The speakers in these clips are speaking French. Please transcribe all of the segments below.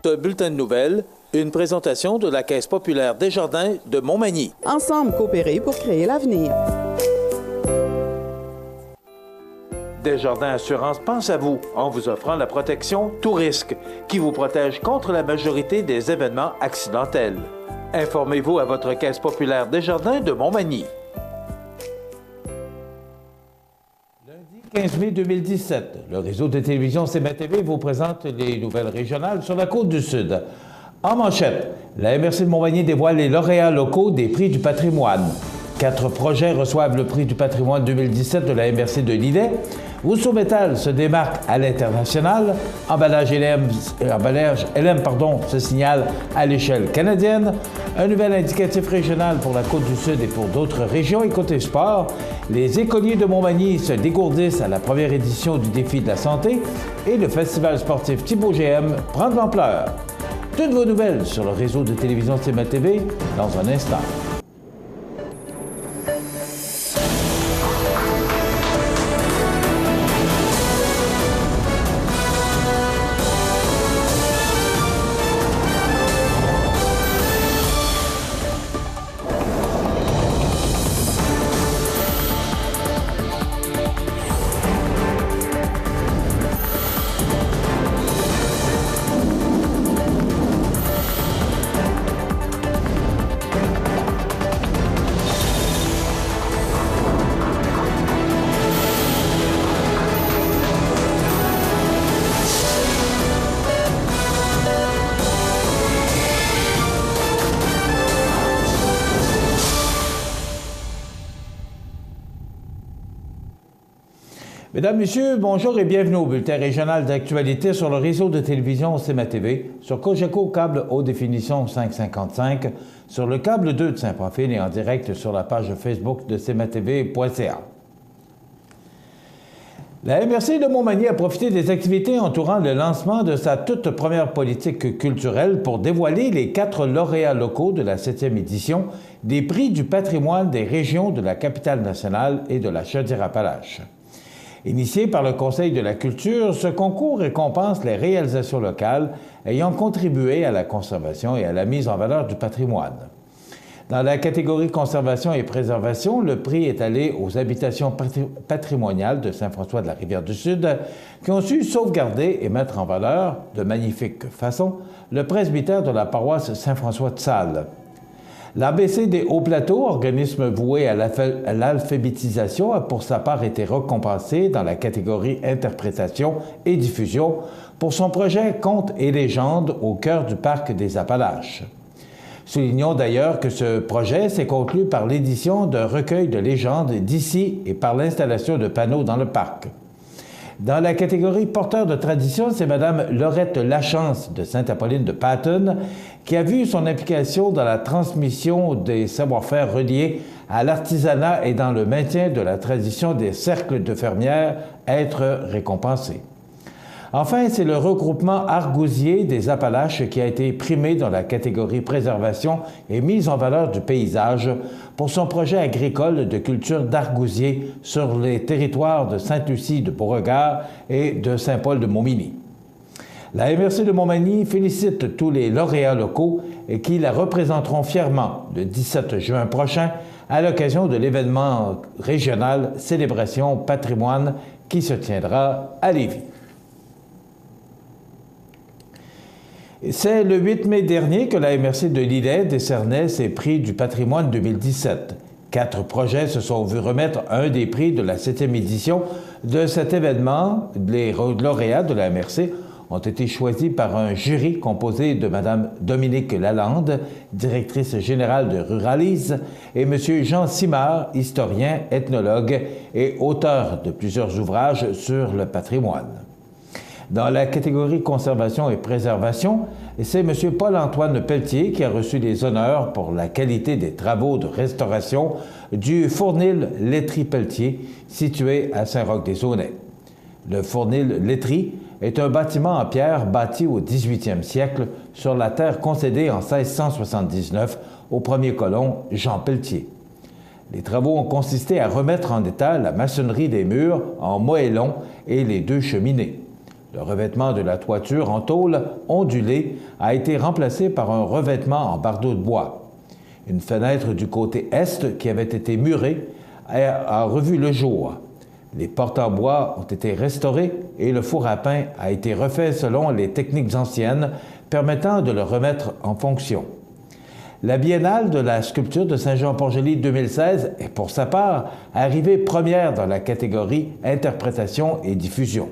Ce bulletin de nouvelles, une présentation de la Caisse populaire Desjardins de Montmagny. Ensemble coopérer pour créer l'avenir. Desjardins Assurance pense à vous en vous offrant la protection Tout risque, qui vous protège contre la majorité des événements accidentels. Informez-vous à votre Caisse populaire Desjardins de Montmagny. Lundi 15 mai 2017, le réseau de télévision CMA-TV vous présente les nouvelles régionales sur la Côte-du-Sud. En manchette, la MRC de Montmagny dévoile les lauréats locaux des prix du patrimoine. 4 projets reçoivent le prix du patrimoine 2017 de la MRC de Lillet. Rousseau Métal se démarque à l'international. Emballage LM se signale à l'échelle canadienne. Un nouvel indicatif régional pour la Côte-du-Sud et pour d'autres régions. Et côté sport, les écoliers de Montmagny se dégourdissent à la première édition du Défi de la santé et le festival sportif Thibaut GM prend de l'ampleur. Toutes vos nouvelles sur le réseau de télévision CMA-TV dans un instant. Mesdames, Messieurs, bonjour et bienvenue au bulletin régional d'actualité sur le réseau de télévision CMA-TV, sur Cogeco câble haute définition 555, sur le câble 2 de Saint-Profil et en direct sur la page Facebook de cmatv.ca. La MRC de Montmagny a profité des activités entourant le lancement de sa toute première politique culturelle pour dévoiler les 4 lauréats locaux de la 7e édition des prix du patrimoine des régions de la capitale nationale et de la Chaudière-Appalaches. Initié par le Conseil de la culture, ce concours récompense les réalisations locales ayant contribué à la conservation et à la mise en valeur du patrimoine. Dans la catégorie conservation et préservation, le prix est allé aux habitations patrimoniales de Saint-François de la Rivière-du-Sud qui ont su sauvegarder et mettre en valeur, de magnifique façon, le presbytère de la paroisse Saint-François de Sales. L'ABC des Hauts-Plateaux, organisme voué à l'alphabétisation, a pour sa part été récompensé dans la catégorie interprétation et diffusion pour son projet Contes et légendes au cœur du parc des Appalaches. Soulignons d'ailleurs que ce projet s'est conclu par l'édition d'un recueil de légendes d'ici et par l'installation de panneaux dans le parc. Dans la catégorie porteur de tradition, c'est Mme Laurette Lachance de Sainte-Apolline de Patton qui a vu son implication dans la transmission des savoir-faire reliés à l'artisanat et dans le maintien de la tradition des cercles de fermières être récompensée. Enfin, c'est le regroupement Argousier des Appalaches qui a été primé dans la catégorie préservation et mise en valeur du paysage pour son projet agricole de culture d'argousier sur les territoires de Sainte-Lucie de Beauregard et de Saint-Paul de Montmagny. La MRC de Montmagny félicite tous les lauréats locaux et qui la représenteront fièrement le 17 juin prochain à l'occasion de l'événement régional Célébration Patrimoine qui se tiendra à Lévis. C'est le 8 mai dernier que la MRC de Lillet décernait ses prix du patrimoine 2017. 4 projets se sont vus remettre un des prix de la 7e édition de cet événement. Les lauréats de la MRC ont été choisis par un jury composé de Mme Dominique Lalande, directrice générale de Ruralise, et M. Jean Simard, historien, ethnologue et auteur de plusieurs ouvrages sur le patrimoine. Dans la catégorie conservation et préservation, c'est M. Paul-Antoine Pelletier qui a reçu les honneurs pour la qualité des travaux de restauration du fournil Laiterie-Pelletier, situé à Saint-Roch-des-Aunais. Le fournil Laiterie est un bâtiment en pierre bâti au 18e siècle sur la terre concédée en 1679 au premier colon Jean Pelletier. Les travaux ont consisté à remettre en état la maçonnerie des murs en moellon et les 2 cheminées. Le revêtement de la toiture en tôle ondulée a été remplacé par un revêtement en bardeau de bois. Une fenêtre du côté est, qui avait été murée, a revu le jour. Les portes en bois ont été restaurées et le four à pain a été refait selon les techniques anciennes, permettant de le remettre en fonction. La Biennale de la sculpture de Saint-Jean-Port-Joli 2016 est pour sa part arrivée première dans la catégorie interprétation et diffusion.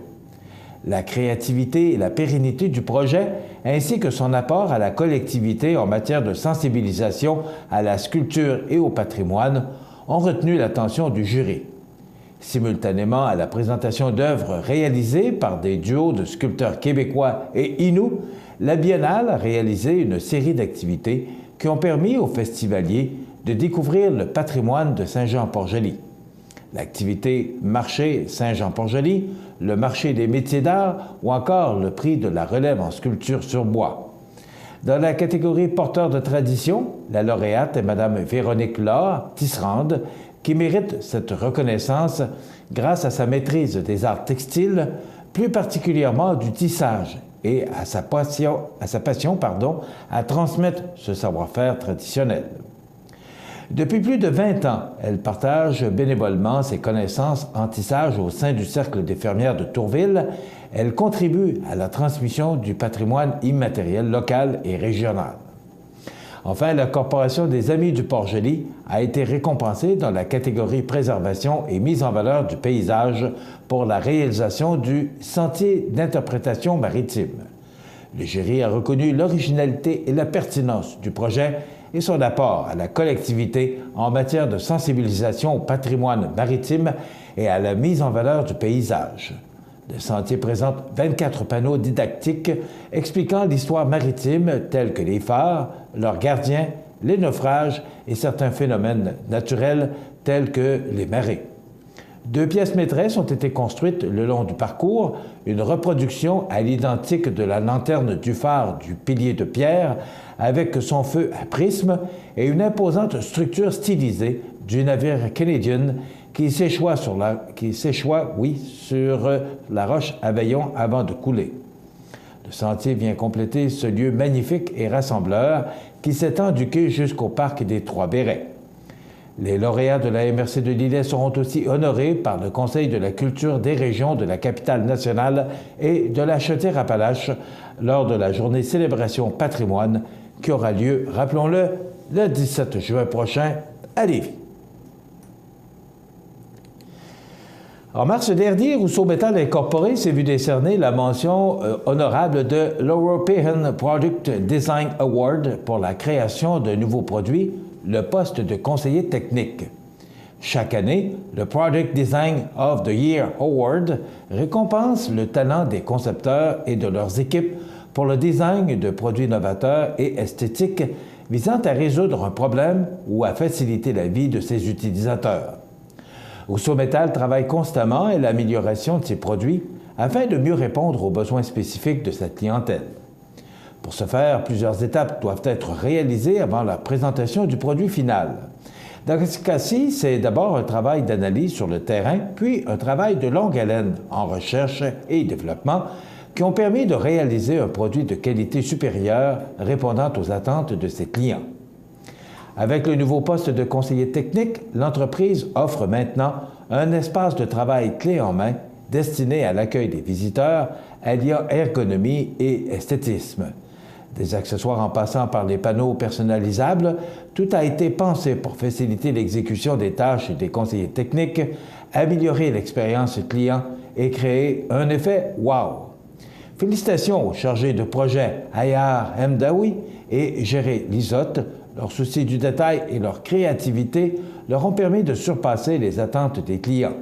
La créativité et la pérennité du projet, ainsi que son apport à la collectivité en matière de sensibilisation à la sculpture et au patrimoine, ont retenu l'attention du jury. Simultanément à la présentation d'œuvres réalisées par des duos de sculpteurs québécois et inuits, la Biennale a réalisé une série d'activités qui ont permis aux festivaliers de découvrir le patrimoine de Saint-Jean-Port-Joli. L'activité Marché Saint-Jean-Port-Joli, le marché des métiers d'art ou encore le prix de la relève en sculpture sur bois. Dans la catégorie porteur de tradition, la lauréate est Mme Véronique Laure, tisserande, qui mérite cette reconnaissance grâce à sa maîtrise des arts textiles, plus particulièrement du tissage, et à sa passion à transmettre ce savoir-faire traditionnel. Depuis plus de 20 ans, elle partage bénévolement ses connaissances en tissage au sein du Cercle des fermières de Tourville. Elle contribue à la transmission du patrimoine immatériel local et régional. Enfin, la Corporation des Amis du Port-Joli a été récompensée dans la catégorie préservation et mise en valeur du paysage pour la réalisation du Sentier d'interprétation maritime. Le jury a reconnu l'originalité et la pertinence du projet et son apport à la collectivité en matière de sensibilisation au patrimoine maritime et à la mise en valeur du paysage. Le sentier présente 24 panneaux didactiques expliquant l'histoire maritime tels que les phares, leurs gardiens, les naufrages et certains phénomènes naturels tels que les marées. 2 pièces maîtresses ont été construites le long du parcours, une reproduction à l'identique de la lanterne du phare du pilier de pierre avec son feu à prisme et une imposante structure stylisée du navire Canadian qui s'échoua sur la roche à Veillon avant de couler. Le sentier vient compléter ce lieu magnifique et rassembleur qui s'étend du quai jusqu'au parc des Trois-Bérets. Les lauréats de la MRC de Lillet seront aussi honorés par le Conseil de la culture des régions de la capitale nationale et de la Chaudière-Appalaches lors de la journée Célébration Patrimoine qui aura lieu, rappelons-le, le 17 juin prochain à Lévis. En mars dernier, Rousseau Métal Incorporé s'est vu décerner la mention honorable de l'European Product Design Award pour la création de nouveaux produits, le poste de conseiller technique. Chaque année, le Product Design of the Year Award récompense le talent des concepteurs et de leurs équipes pour le design de produits novateurs et esthétiques visant à résoudre un problème ou à faciliter la vie de ses utilisateurs. Rousseau Métal travaille constamment à l'amélioration de ses produits afin de mieux répondre aux besoins spécifiques de sa clientèle. Pour ce faire, plusieurs étapes doivent être réalisées avant la présentation du produit final. Dans ce cas-ci, c'est d'abord un travail d'analyse sur le terrain, puis un travail de longue haleine en recherche et développement qui ont permis de réaliser un produit de qualité supérieure répondant aux attentes de ses clients. Avec le nouveau poste de conseiller technique, l'entreprise offre maintenant un espace de travail clé en main destiné à l'accueil des visiteurs, alliant ergonomie et esthétisme. Des accessoires en passant par les panneaux personnalisables, tout a été pensé pour faciliter l'exécution des tâches des conseillers techniques, améliorer l'expérience client et créer un effet « wow ». Félicitations aux chargés de projet Ayar Mdaoui et Géré Lisotte. Leur souci du détail et leur créativité leur ont permis de surpasser les attentes des clients.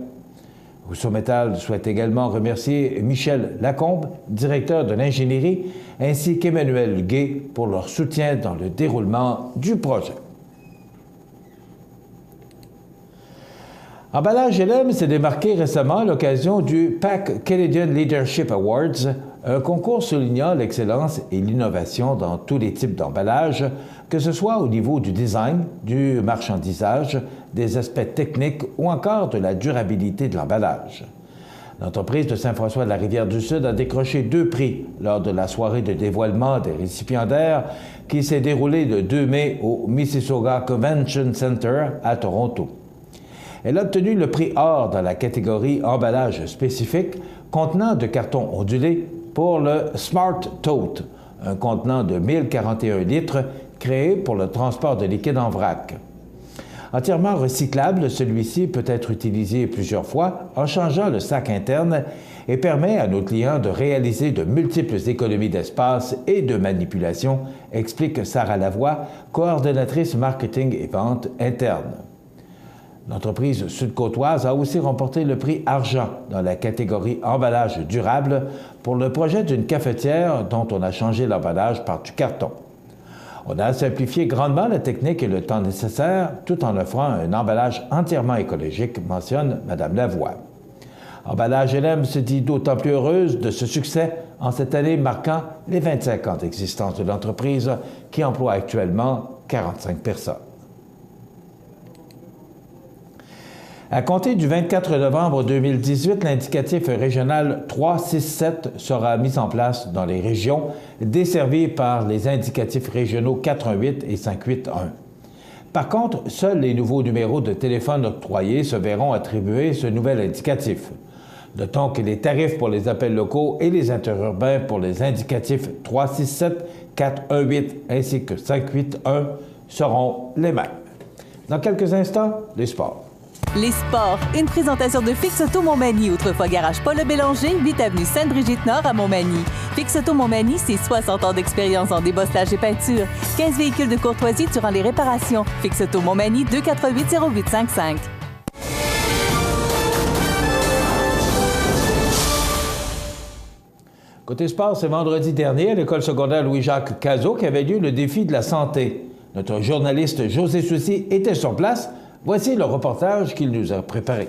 Rousseau Métal souhaite également remercier Michel Lacombe, directeur de l'ingénierie, ainsi qu'Emmanuel Gay pour leur soutien dans le déroulement du projet. Emballage LM s'est démarqué récemment à l'occasion du PAC Canadian Leadership Awards, un concours soulignant l'excellence et l'innovation dans tous les types d'emballage, que ce soit au niveau du design, du marchandisage, des aspects techniques ou encore de la durabilité de l'emballage. L'entreprise de Saint-François-de-la-Rivière-du-Sud a décroché 2 prix lors de la soirée de dévoilement des récipiendaires qui s'est déroulée le 2 mai au Mississauga Convention Center à Toronto. Elle a obtenu le prix Or dans la catégorie emballage spécifique contenant de carton ondulé pour le Smart Tote, un contenant de 1041 litres créé pour le transport de liquide en vrac. Entièrement recyclable, celui-ci peut être utilisé plusieurs fois en changeant le sac interne et permet à nos clients de réaliser de multiples économies d'espace et de manipulation, explique Sarah Lavoie, coordonnatrice marketing et vente interne. L'entreprise sud-côtoise a aussi remporté le prix Argent dans la catégorie emballage durable pour le projet d'une cafetière dont on a changé l'emballage par du carton. On a simplifié grandement la technique et le temps nécessaire tout en offrant un emballage entièrement écologique, mentionne Mme Lavoie. Emballage LM se dit d'autant plus heureuse de ce succès en cette année marquant les 25 ans d'existence de l'entreprise qui emploie actuellement 45 personnes. À compter du 24 novembre 2018, l'indicatif régional 367 sera mis en place dans les régions desservies par les indicatifs régionaux 418 et 581. Par contre, seuls les nouveaux numéros de téléphone octroyés se verront attribuer ce nouvel indicatif. Notons que les tarifs pour les appels locaux et les interurbains pour les indicatifs 367, 418 ainsi que 581 seront les mêmes. Dans quelques instants, les sports. Les sports, une présentation de Fix Auto Montmagny, autrefois garage Paul Bélanger, 8 avenue Sainte-Brigitte-Nord à Montmagny. Fix Auto Montmagny, c'est 60 ans d'expérience en débosselage et peinture, 15 véhicules de courtoisie durant les réparations. Fix Auto Montmagny, 248-0855. Côté sport, c'est vendredi dernier à l'école secondaire Louis-Jacques Cazot qu'avait lieu le défi de la santé. Notre journaliste José Soucy était sur place. Voici le reportage qu'il nous a préparé.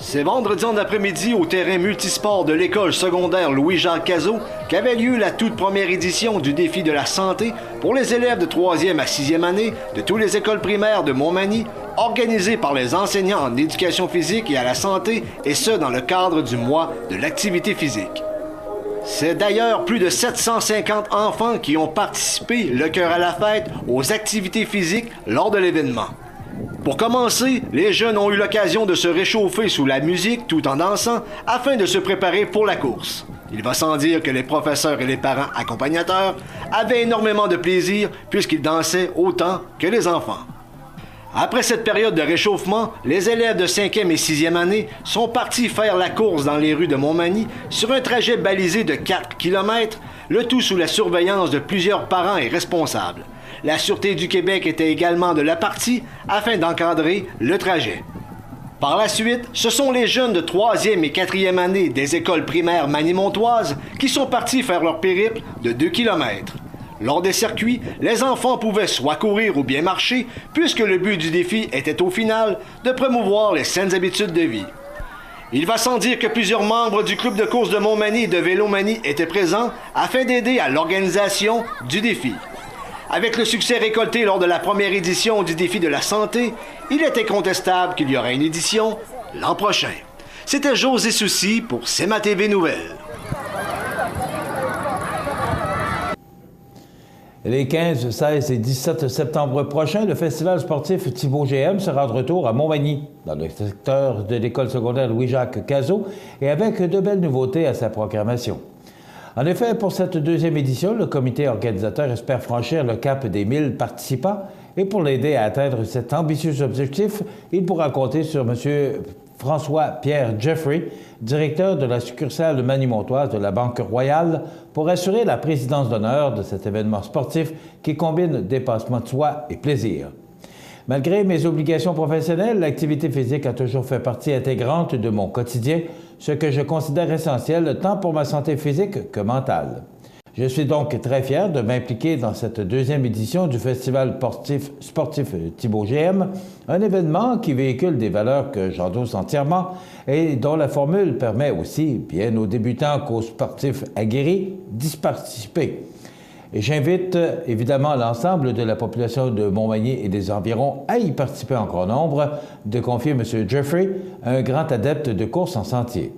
C'est vendredi en après-midi au terrain multisport de l'école secondaire Louis-Jacques Cazot qu'avait lieu la toute première édition du défi de la santé pour les élèves de 3e à 6e année de toutes les écoles primaires de Montmagny, organisé par les enseignants en éducation physique et à la santé, et ce dans le cadre du mois de l'activité physique. C'est d'ailleurs plus de 750 enfants qui ont participé, le cœur à la fête, aux activités physiques lors de l'événement. Pour commencer, les jeunes ont eu l'occasion de se réchauffer sous la musique tout en dansant afin de se préparer pour la course. Il va sans dire que les professeurs et les parents accompagnateurs avaient énormément de plaisir puisqu'ils dansaient autant que les enfants. Après cette période de réchauffement, les élèves de 5e et 6e année sont partis faire la course dans les rues de Montmagny sur un trajet balisé de 4 km, le tout sous la surveillance de plusieurs parents et responsables. La Sûreté du Québec était également de la partie afin d'encadrer le trajet. Par la suite, ce sont les jeunes de 3e et 4e année des écoles primaires manimontoises qui sont partis faire leur périple de 2 km. Lors des circuits, les enfants pouvaient soit courir ou bien marcher, puisque le but du défi était au final de promouvoir les saines habitudes de vie. Il va sans dire que plusieurs membres du club de course de Montmagny et de Vélomanie étaient présents afin d'aider à l'organisation du défi. Avec le succès récolté lors de la première édition du défi de la santé, il est incontestable qu'il y aura une édition l'an prochain. C'était José Soucy pour CMA TV Nouvelles. Les 15, 16 et 17 septembre prochains, le festival sportif Thibaut GM sera de retour à Montmagny, dans le secteur de l'école secondaire Louis-Jacques Cazot, et avec de belles nouveautés à sa programmation. En effet, pour cette deuxième édition, le comité organisateur espère franchir le cap des 1000 participants, et pour l'aider à atteindre cet ambitieux objectif, il pourra compter sur M. François-Pierre Jeffrey, directeur de la succursale manimontoise de la Banque Royale, pour assurer la présidence d'honneur de cet événement sportif qui combine dépassement de soi et plaisir. Malgré mes obligations professionnelles, l'activité physique a toujours fait partie intégrante de mon quotidien, ce que je considère essentiel tant pour ma santé physique que mentale. Je suis donc très fier de m'impliquer dans cette deuxième édition du Festival sportif Thibaut GM, un événement qui véhicule des valeurs que j'endosse entièrement et dont la formule permet aussi, bien aux débutants qu'aux sportifs aguerris, d'y participer. Et j'invite évidemment l'ensemble de la population de Montmagny et des environs à y participer en grand nombre, de confier M. Jeffrey, un grand adepte de course en sentier.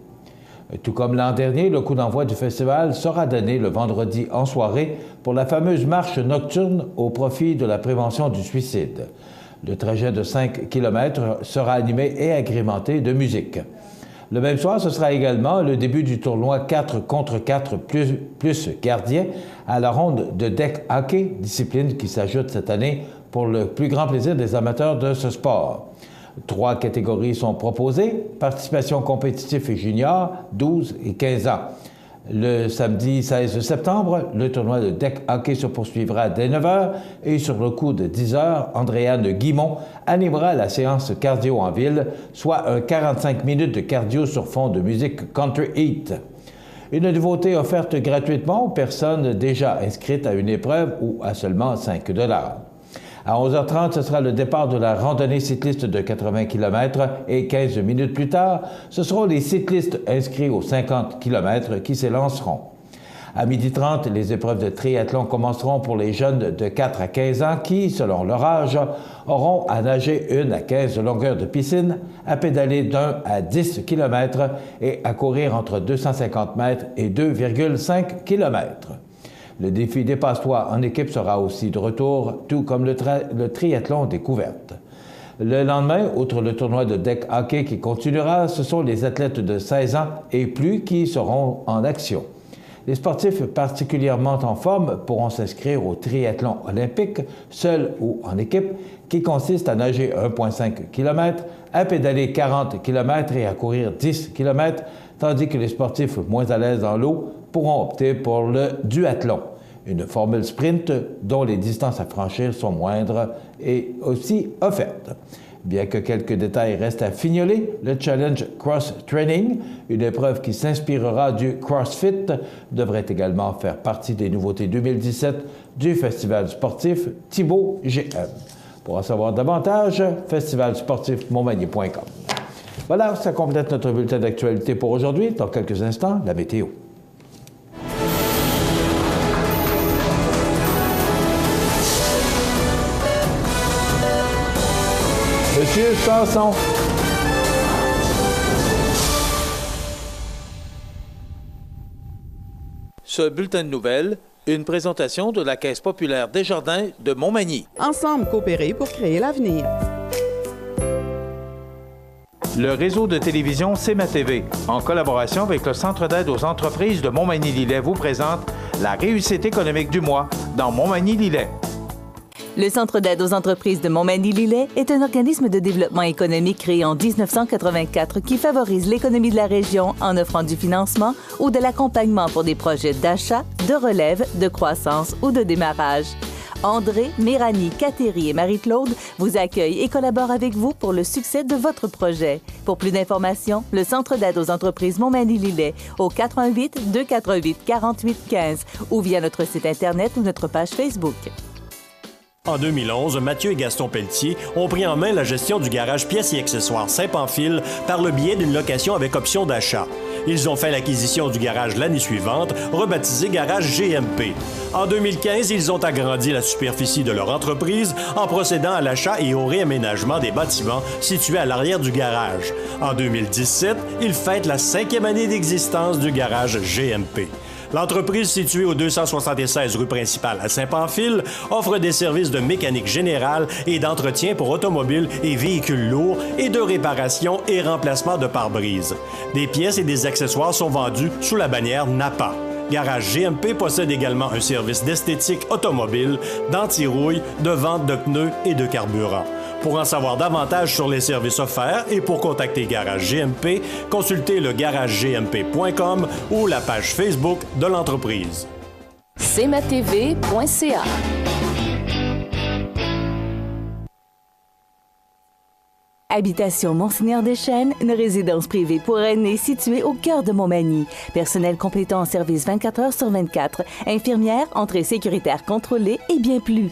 Tout comme l'an dernier, le coup d'envoi du festival sera donné le vendredi en soirée pour la fameuse marche nocturne au profit de la prévention du suicide. Le trajet de 5 km sera animé et agrémenté de musique. Le même soir, ce sera également le début du tournoi 4 contre 4 plus gardien à la ronde de deck hockey, discipline qui s'ajoute cette année pour le plus grand plaisir des amateurs de ce sport. 3 catégories sont proposées, participation compétitive et junior, 12 et 15 ans. Le samedi 16 septembre, le tournoi de deck hockey se poursuivra dès 9h et sur le coup de 10h, Andréane Guimont animera la séance cardio en ville, soit un 45 minutes de cardio sur fond de musique country heat. Une nouveauté offerte gratuitement aux personnes déjà inscrites à une épreuve ou à seulement 5 $. À 11h30, ce sera le départ de la randonnée cycliste de 80 km et 15 minutes plus tard, ce seront les cyclistes inscrits aux 50 km qui s'élanceront. À 12h30, les épreuves de triathlon commenceront pour les jeunes de 4 à 15 ans qui, selon leur âge, auront à nager 1 à 15 longueurs de piscine, à pédaler d'1 à 10 km et à courir entre 250 mètres et 2,5 km. Le défi Dépasse-toi en équipe sera aussi de retour, tout comme le triathlon découverte. Le lendemain, outre le tournoi de deck hockey qui continuera, ce sont les athlètes de 16 ans et plus qui seront en action. Les sportifs particulièrement en forme pourront s'inscrire au triathlon olympique, seul ou en équipe, qui consiste à nager 1,5 km, à pédaler 40 km et à courir 10 km, tandis que les sportifs moins à l'aise dans l'eau pourront opter pour le duathlon, une formule sprint dont les distances à franchir sont moindres et aussi offertes. Bien que quelques détails restent à fignoler, le Challenge Cross Training, une épreuve qui s'inspirera du CrossFit, devrait également faire partie des nouveautés 2017 du festival sportif Thibaut GM. Pour en savoir davantage, festivalsportifmontmagny.com. Voilà, ça complète notre bulletin d'actualité pour aujourd'hui. Dans quelques instants, la météo. Monsieur Sanson. Ce bulletin de nouvelles, une présentation de la Caisse populaire Desjardins de Montmagny. Ensemble coopérer pour créer l'avenir. Le réseau de télévision CMA-TV, en collaboration avec le Centre d'aide aux entreprises de Montmagny-Lillet, vous présente la réussite économique du mois dans Montmagny-Lillet. Le Centre d'aide aux entreprises de Montmagny-Lillet est un organisme de développement économique créé en 1984 qui favorise l'économie de la région en offrant du financement ou de l'accompagnement pour des projets d'achat, de relève, de croissance ou de démarrage. André, Méranie, Cathérie et Marie-Claude vous accueillent et collaborent avec vous pour le succès de votre projet. Pour plus d'informations, le Centre d'aide aux entreprises Montmagny-Lillet au 88 248 48 15 ou via notre site Internet ou notre page Facebook. En 2011, Mathieu et Gaston Pelletier ont pris en main la gestion du garage pièces et accessoires Saint-Pamphile par le biais d'une location avec option d'achat. Ils ont fait l'acquisition du garage l'année suivante, rebaptisé Garage GMP. En 2015, ils ont agrandi la superficie de leur entreprise en procédant à l'achat et au réaménagement des bâtiments situés à l'arrière du garage. En 2017, ils fêtent la 5e année d'existence du garage GMP. L'entreprise, située au 276 rue principale à Saint-Pamphile, offre des services de mécanique générale et d'entretien pour automobiles et véhicules lourds et de réparation et remplacement de pare-brise. Des pièces et des accessoires sont vendus sous la bannière Napa. Garage GMP possède également un service d'esthétique automobile, d'anti-rouille, de vente de pneus et de carburant. Pour en savoir davantage sur les services offerts et pour contacter Garage GMP, consultez le garalegmp.com ou la page Facebook de l'entreprise. cmatv.ca Habitation Monseigneur Deschênes, une résidence privée pour aînés située au cœur de Montmagny. Personnel complétant en service 24 heures sur 24. Infirmière, entrée sécuritaire contrôlée et bien plus.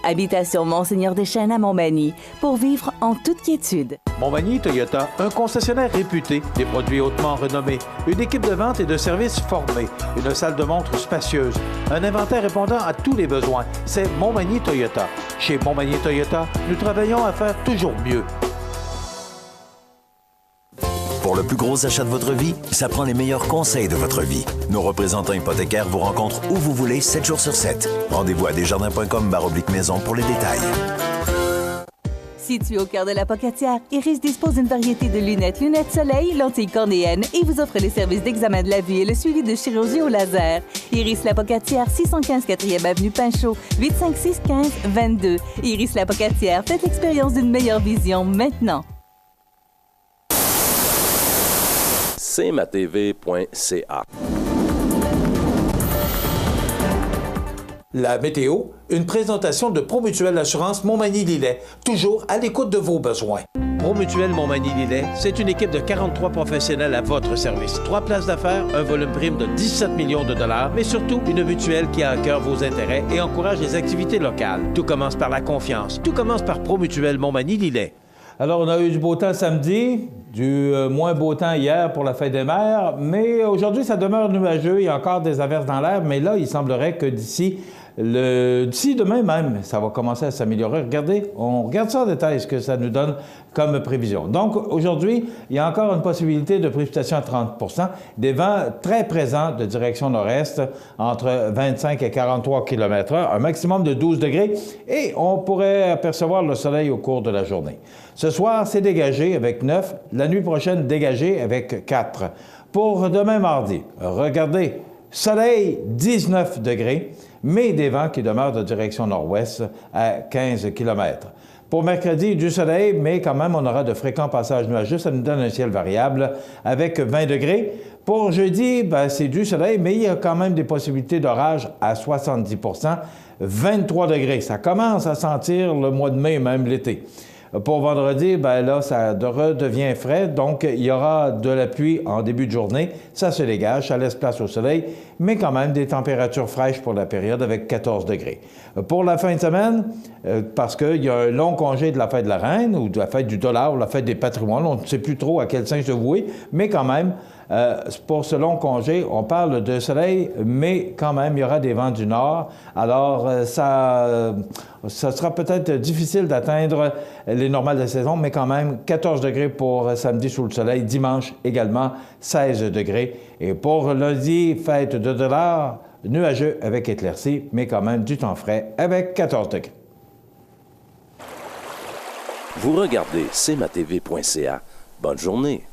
Habitation Monseigneur Deschênes à Montmagny, pour vivre en toute quiétude. Montmagny Toyota, un concessionnaire réputé, des produits hautement renommés, une équipe de vente et de services formée, une salle de montre spacieuse, un inventaire répondant à tous les besoins. C'est Montmagny Toyota. Chez Montmagny Toyota, nous travaillons à faire toujours mieux. Pour le plus gros achat de votre vie, ça prend les meilleurs conseils de votre vie. Nos représentants hypothécaires vous rencontrent où vous voulez, 7 jours sur 7. Rendez-vous à desjardins.com/maison pour les détails. Situé au cœur de la Pocatière, Iris dispose d'une variété de lunettes soleil, lentilles cornéennes et vous offre les services d'examen de la vue et le suivi de chirurgie au laser. Iris la Pocatière, 615 4e avenue Pinchot, 856-15-22. Iris la Pocatière, faites l'expérience d'une meilleure vision maintenant. cmatv.ca. La météo, une présentation de Promutuelle Assurance Montmagny-Lillet, toujours à l'écoute de vos besoins. Promutuelle Montmagny-Lillet, c'est une équipe de 43 professionnels à votre service. 3 places d'affaires, un volume prime de 17 millions de dollars, mais surtout une mutuelle qui a à cœur vos intérêts et encourage les activités locales. Tout commence par la confiance. Tout commence par Promutuelle Montmagny-Lillet. Alors, on a eu du beau temps samedi, du moins beau temps hier pour la fête des mères, mais aujourd'hui, ça demeure nuageux. Il y a encore des averses dans l'air, mais là, il semblerait que d'ici demain même, ça va commencer à s'améliorer. Regardez, on regarde ça en détail, ce que ça nous donne comme prévision. Donc, aujourd'hui, il y a encore une possibilité de précipitation à 30 %, des vents très présents de direction nord-est, entre 25 et 43 km/h, un maximum de 12 degrés, et on pourrait apercevoir le soleil au cours de la journée. Ce soir, c'est dégagé avec 9, la nuit prochaine, dégagé avec 4. Pour demain mardi, regardez, soleil, 19 degrés, mais des vents qui demeurent de direction nord-ouest à 15 km. Pour mercredi, du soleil, mais quand même, on aura de fréquents passages nuageux. Ça nous donne un ciel variable avec 20 degrés. Pour jeudi, c'est du soleil, mais il y a quand même des possibilités d'orage à 70 %, 23 degrés. Ça commence à sentir le mois de mai, même l'été. Pour vendredi, là, ça redevient frais, donc il y aura de la pluie en début de journée. Ça se dégage, ça laisse place au soleil, mais quand même des températures fraîches pour la période avec 14 degrés. Pour la fin de semaine, parce qu'il y a un long congé de la fête de la Reine, ou de la fête du dollar, ou la fête des patrimoines, on ne sait plus trop à quel sens se vouer, mais quand même, pour ce long congé, on parle de soleil, mais quand même, il y aura des vents du nord. Alors, ça sera peut-être difficile d'atteindre les normales de saison, mais quand même, 14 degrés pour samedi sous le soleil. Dimanche également, 16 degrés. Et pour lundi, fête de dollar, nuageux avec éclaircies, mais quand même du temps frais avec 14 degrés. Vous regardez cmatv.ca. Bonne journée.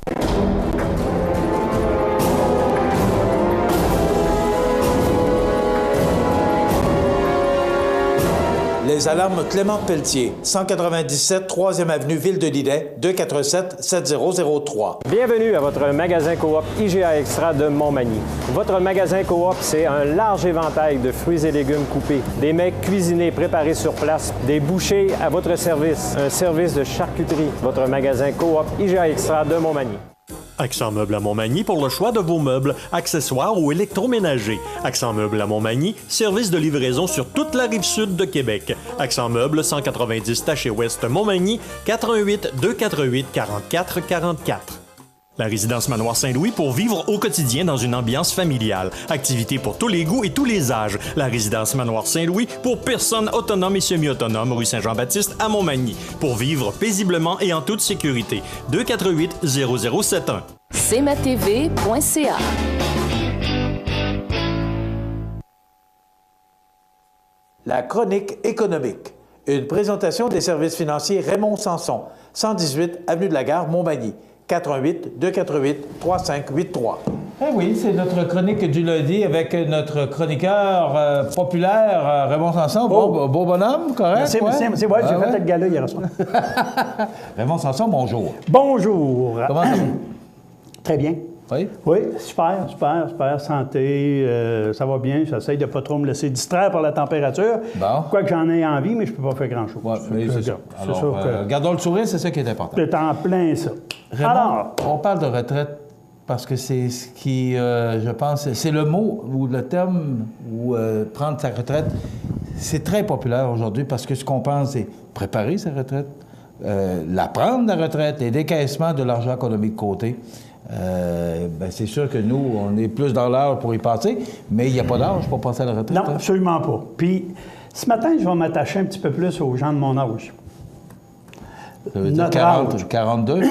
Les alarmes Clément Pelletier, 197 3e avenue Ville-de-Lillet, 247-7003. Bienvenue à votre magasin Coop IGA Extra de Montmagny. Votre magasin Coop, c'est un large éventail de fruits et légumes coupés, des mets cuisinés préparés sur place, des bouchées à votre service, un service de charcuterie. Votre magasin Coop IGA Extra de Montmagny. Accent Meubles à Montmagny pour le choix de vos meubles, accessoires ou électroménagers. Accent Meubles à Montmagny, service de livraison sur toute la rive sud de Québec. Accent Meubles, 190 Taché Ouest Montmagny, 418 248 44 44. La résidence Manoir Saint-Louis pour vivre au quotidien dans une ambiance familiale. Activités pour tous les goûts et tous les âges. La résidence Manoir Saint-Louis pour personnes autonomes et semi-autonomes, rue Saint-Jean-Baptiste à Montmagny. Pour vivre paisiblement et en toute sécurité. 248-0071. cmatv.ca. La chronique économique. Une présentation des services financiers Raymond Sanson, 118 avenue de la Gare, Montmagny. 418-248-3583. Eh oui, c'est notre chronique du lundi avec notre chroniqueur populaire, Raymond Sanson. Beau bonhomme, correct? Merci, j'ai fait le gala hier soir. Raymond Sanson, bonjour. Bonjour. Comment ça va? Très bien. Oui? Oui, super. Santé, ça va bien. J'essaye de ne pas trop me laisser distraire par la température. Bon. Quoique j'en ai envie, mais je ne peux pas faire grand-chose. Oui, mais c'est ça. Alors, gardons le sourire, c'est ça qui est important. C'est en plein ça. Raymond, Alors, on parle de retraite parce que c'est ce qui, je pense, c'est le mot ou le terme où prendre sa retraite, c'est très populaire aujourd'hui parce que ce qu'on pense, c'est préparer sa retraite, la prendre, la retraite, et décaissement de l'argent qu'on a mis de côté. C'est sûr que nous, on est plus dans l'heure pour y passer, mais il n'y a pas d'âge pour passer à la retraite. non, absolument pas. Puis, ce matin, je vais m'attacher un petit peu plus aux gens de mon âge. Ça veut dire 40, 42?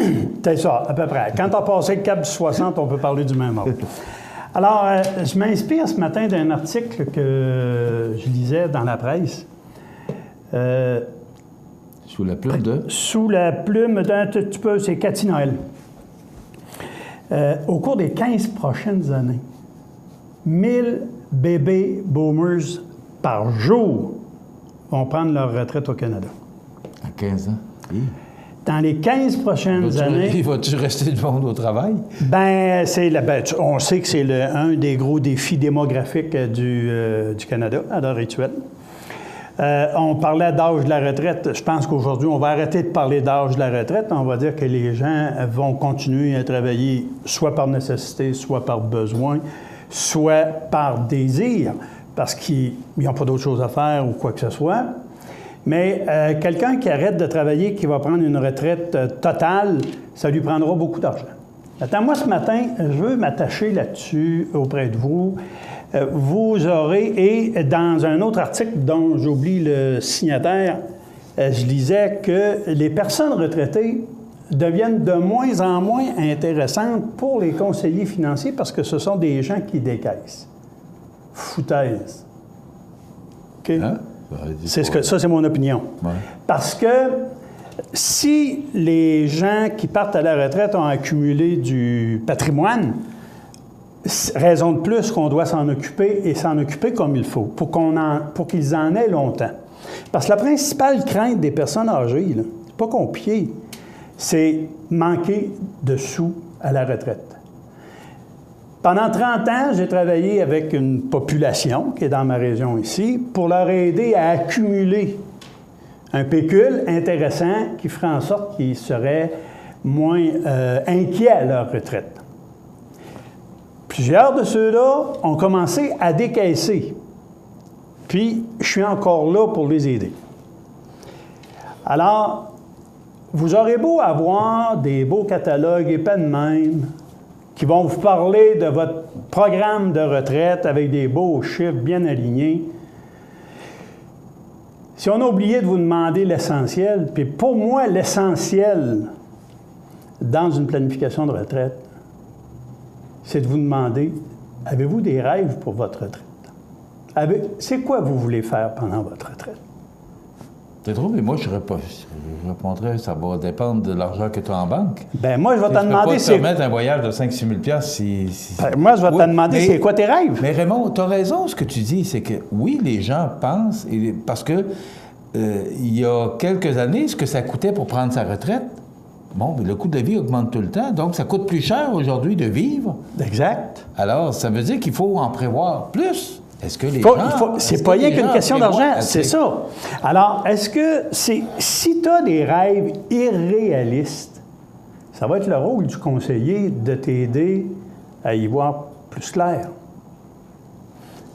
C'est ça, à peu près. Quand on a passé le cap du 60, on peut parler du même âge. Alors, je m'inspire ce matin d'un article que je lisais dans la presse. Sous la plume de? Sous la plume d'un petit peu, c'est Cathy Noël. Au cours des 15 prochaines années, 1000 bébés boomers par jour vont prendre leur retraite au Canada. À 15 ans? Oui. Dans les 15 prochaines années... Vas-tu rester du monde au travail? Bien, on sait que c'est un des gros défis démographiques du Canada à l'heure actuelle. On parlait d'âge de la retraite. Je pense qu'aujourd'hui, on va arrêter de parler d'âge de la retraite. On va dire que les gens vont continuer à travailler soit par nécessité, soit par besoin, soit par désir, parce qu'ils n'ont pas d'autre chose à faire ou quoi que ce soit. Mais quelqu'un qui arrête de travailler, qui va prendre une retraite totale, ça lui prendra beaucoup d'argent. Attends, moi, ce matin, je veux m'attacher là-dessus auprès de vous. Vous aurez, et dans un autre article dont j'oublie le signataire, je lisais que les personnes retraitées deviennent de moins en moins intéressantes pour les conseillers financiers parce que ce sont des gens qui décaissent. Foutaise. OK? Hein? Ça, c'est mon opinion. Ouais. Parce que si les gens qui partent à la retraite ont accumulé du patrimoine, raison de plus qu'on doit s'en occuper et s'en occuper comme il faut, pour qu'ils en aient longtemps. Parce que la principale crainte des personnes âgées, c'est pas compliqué, c'est manquer de sous à la retraite. Pendant 30 ans, j'ai travaillé avec une population qui est dans ma région ici pour leur aider à accumuler un pécule intéressant qui ferait en sorte qu'ils seraient moins inquiets à leur retraite. Plusieurs de ceux-là ont commencé à décaisser. Puis, je suis encore là pour les aider. Alors, vous aurez beau avoir des beaux catalogues et pas de même, qui vont vous parler de votre programme de retraite avec des beaux chiffres bien alignés. Si on a oublié de vous demander l'essentiel, puis pour moi, l'essentiel dans une planification de retraite, c'est de vous demander, avez-vous des rêves pour votre retraite? C'est quoi vous voulez faire pendant votre retraite? C'est drôle, mais moi, je répondrais, ça va dépendre de l'argent que tu as en banque. Bien, moi, je vais te demander... Tu peux pas te permettre un voyage de 5-6 000 si... moi, je vais te demander, c'est quoi tes rêves? Mais Raymond, tu as raison, ce que tu dis, c'est que, oui, les gens pensent, parce que il y a quelques années, ce que ça coûtait pour prendre sa retraite, bon, mais le coût de vie augmente tout le temps, donc ça coûte plus cher aujourd'hui de vivre. Exact. Alors, ça veut dire qu'il faut en prévoir plus. Est-ce que les gens... C'est pas rien qu'une question d'argent, c'est ça. Alors, est-ce que si tu as des rêves irréalistes, ça va être le rôle du conseiller de t'aider à y voir plus clair.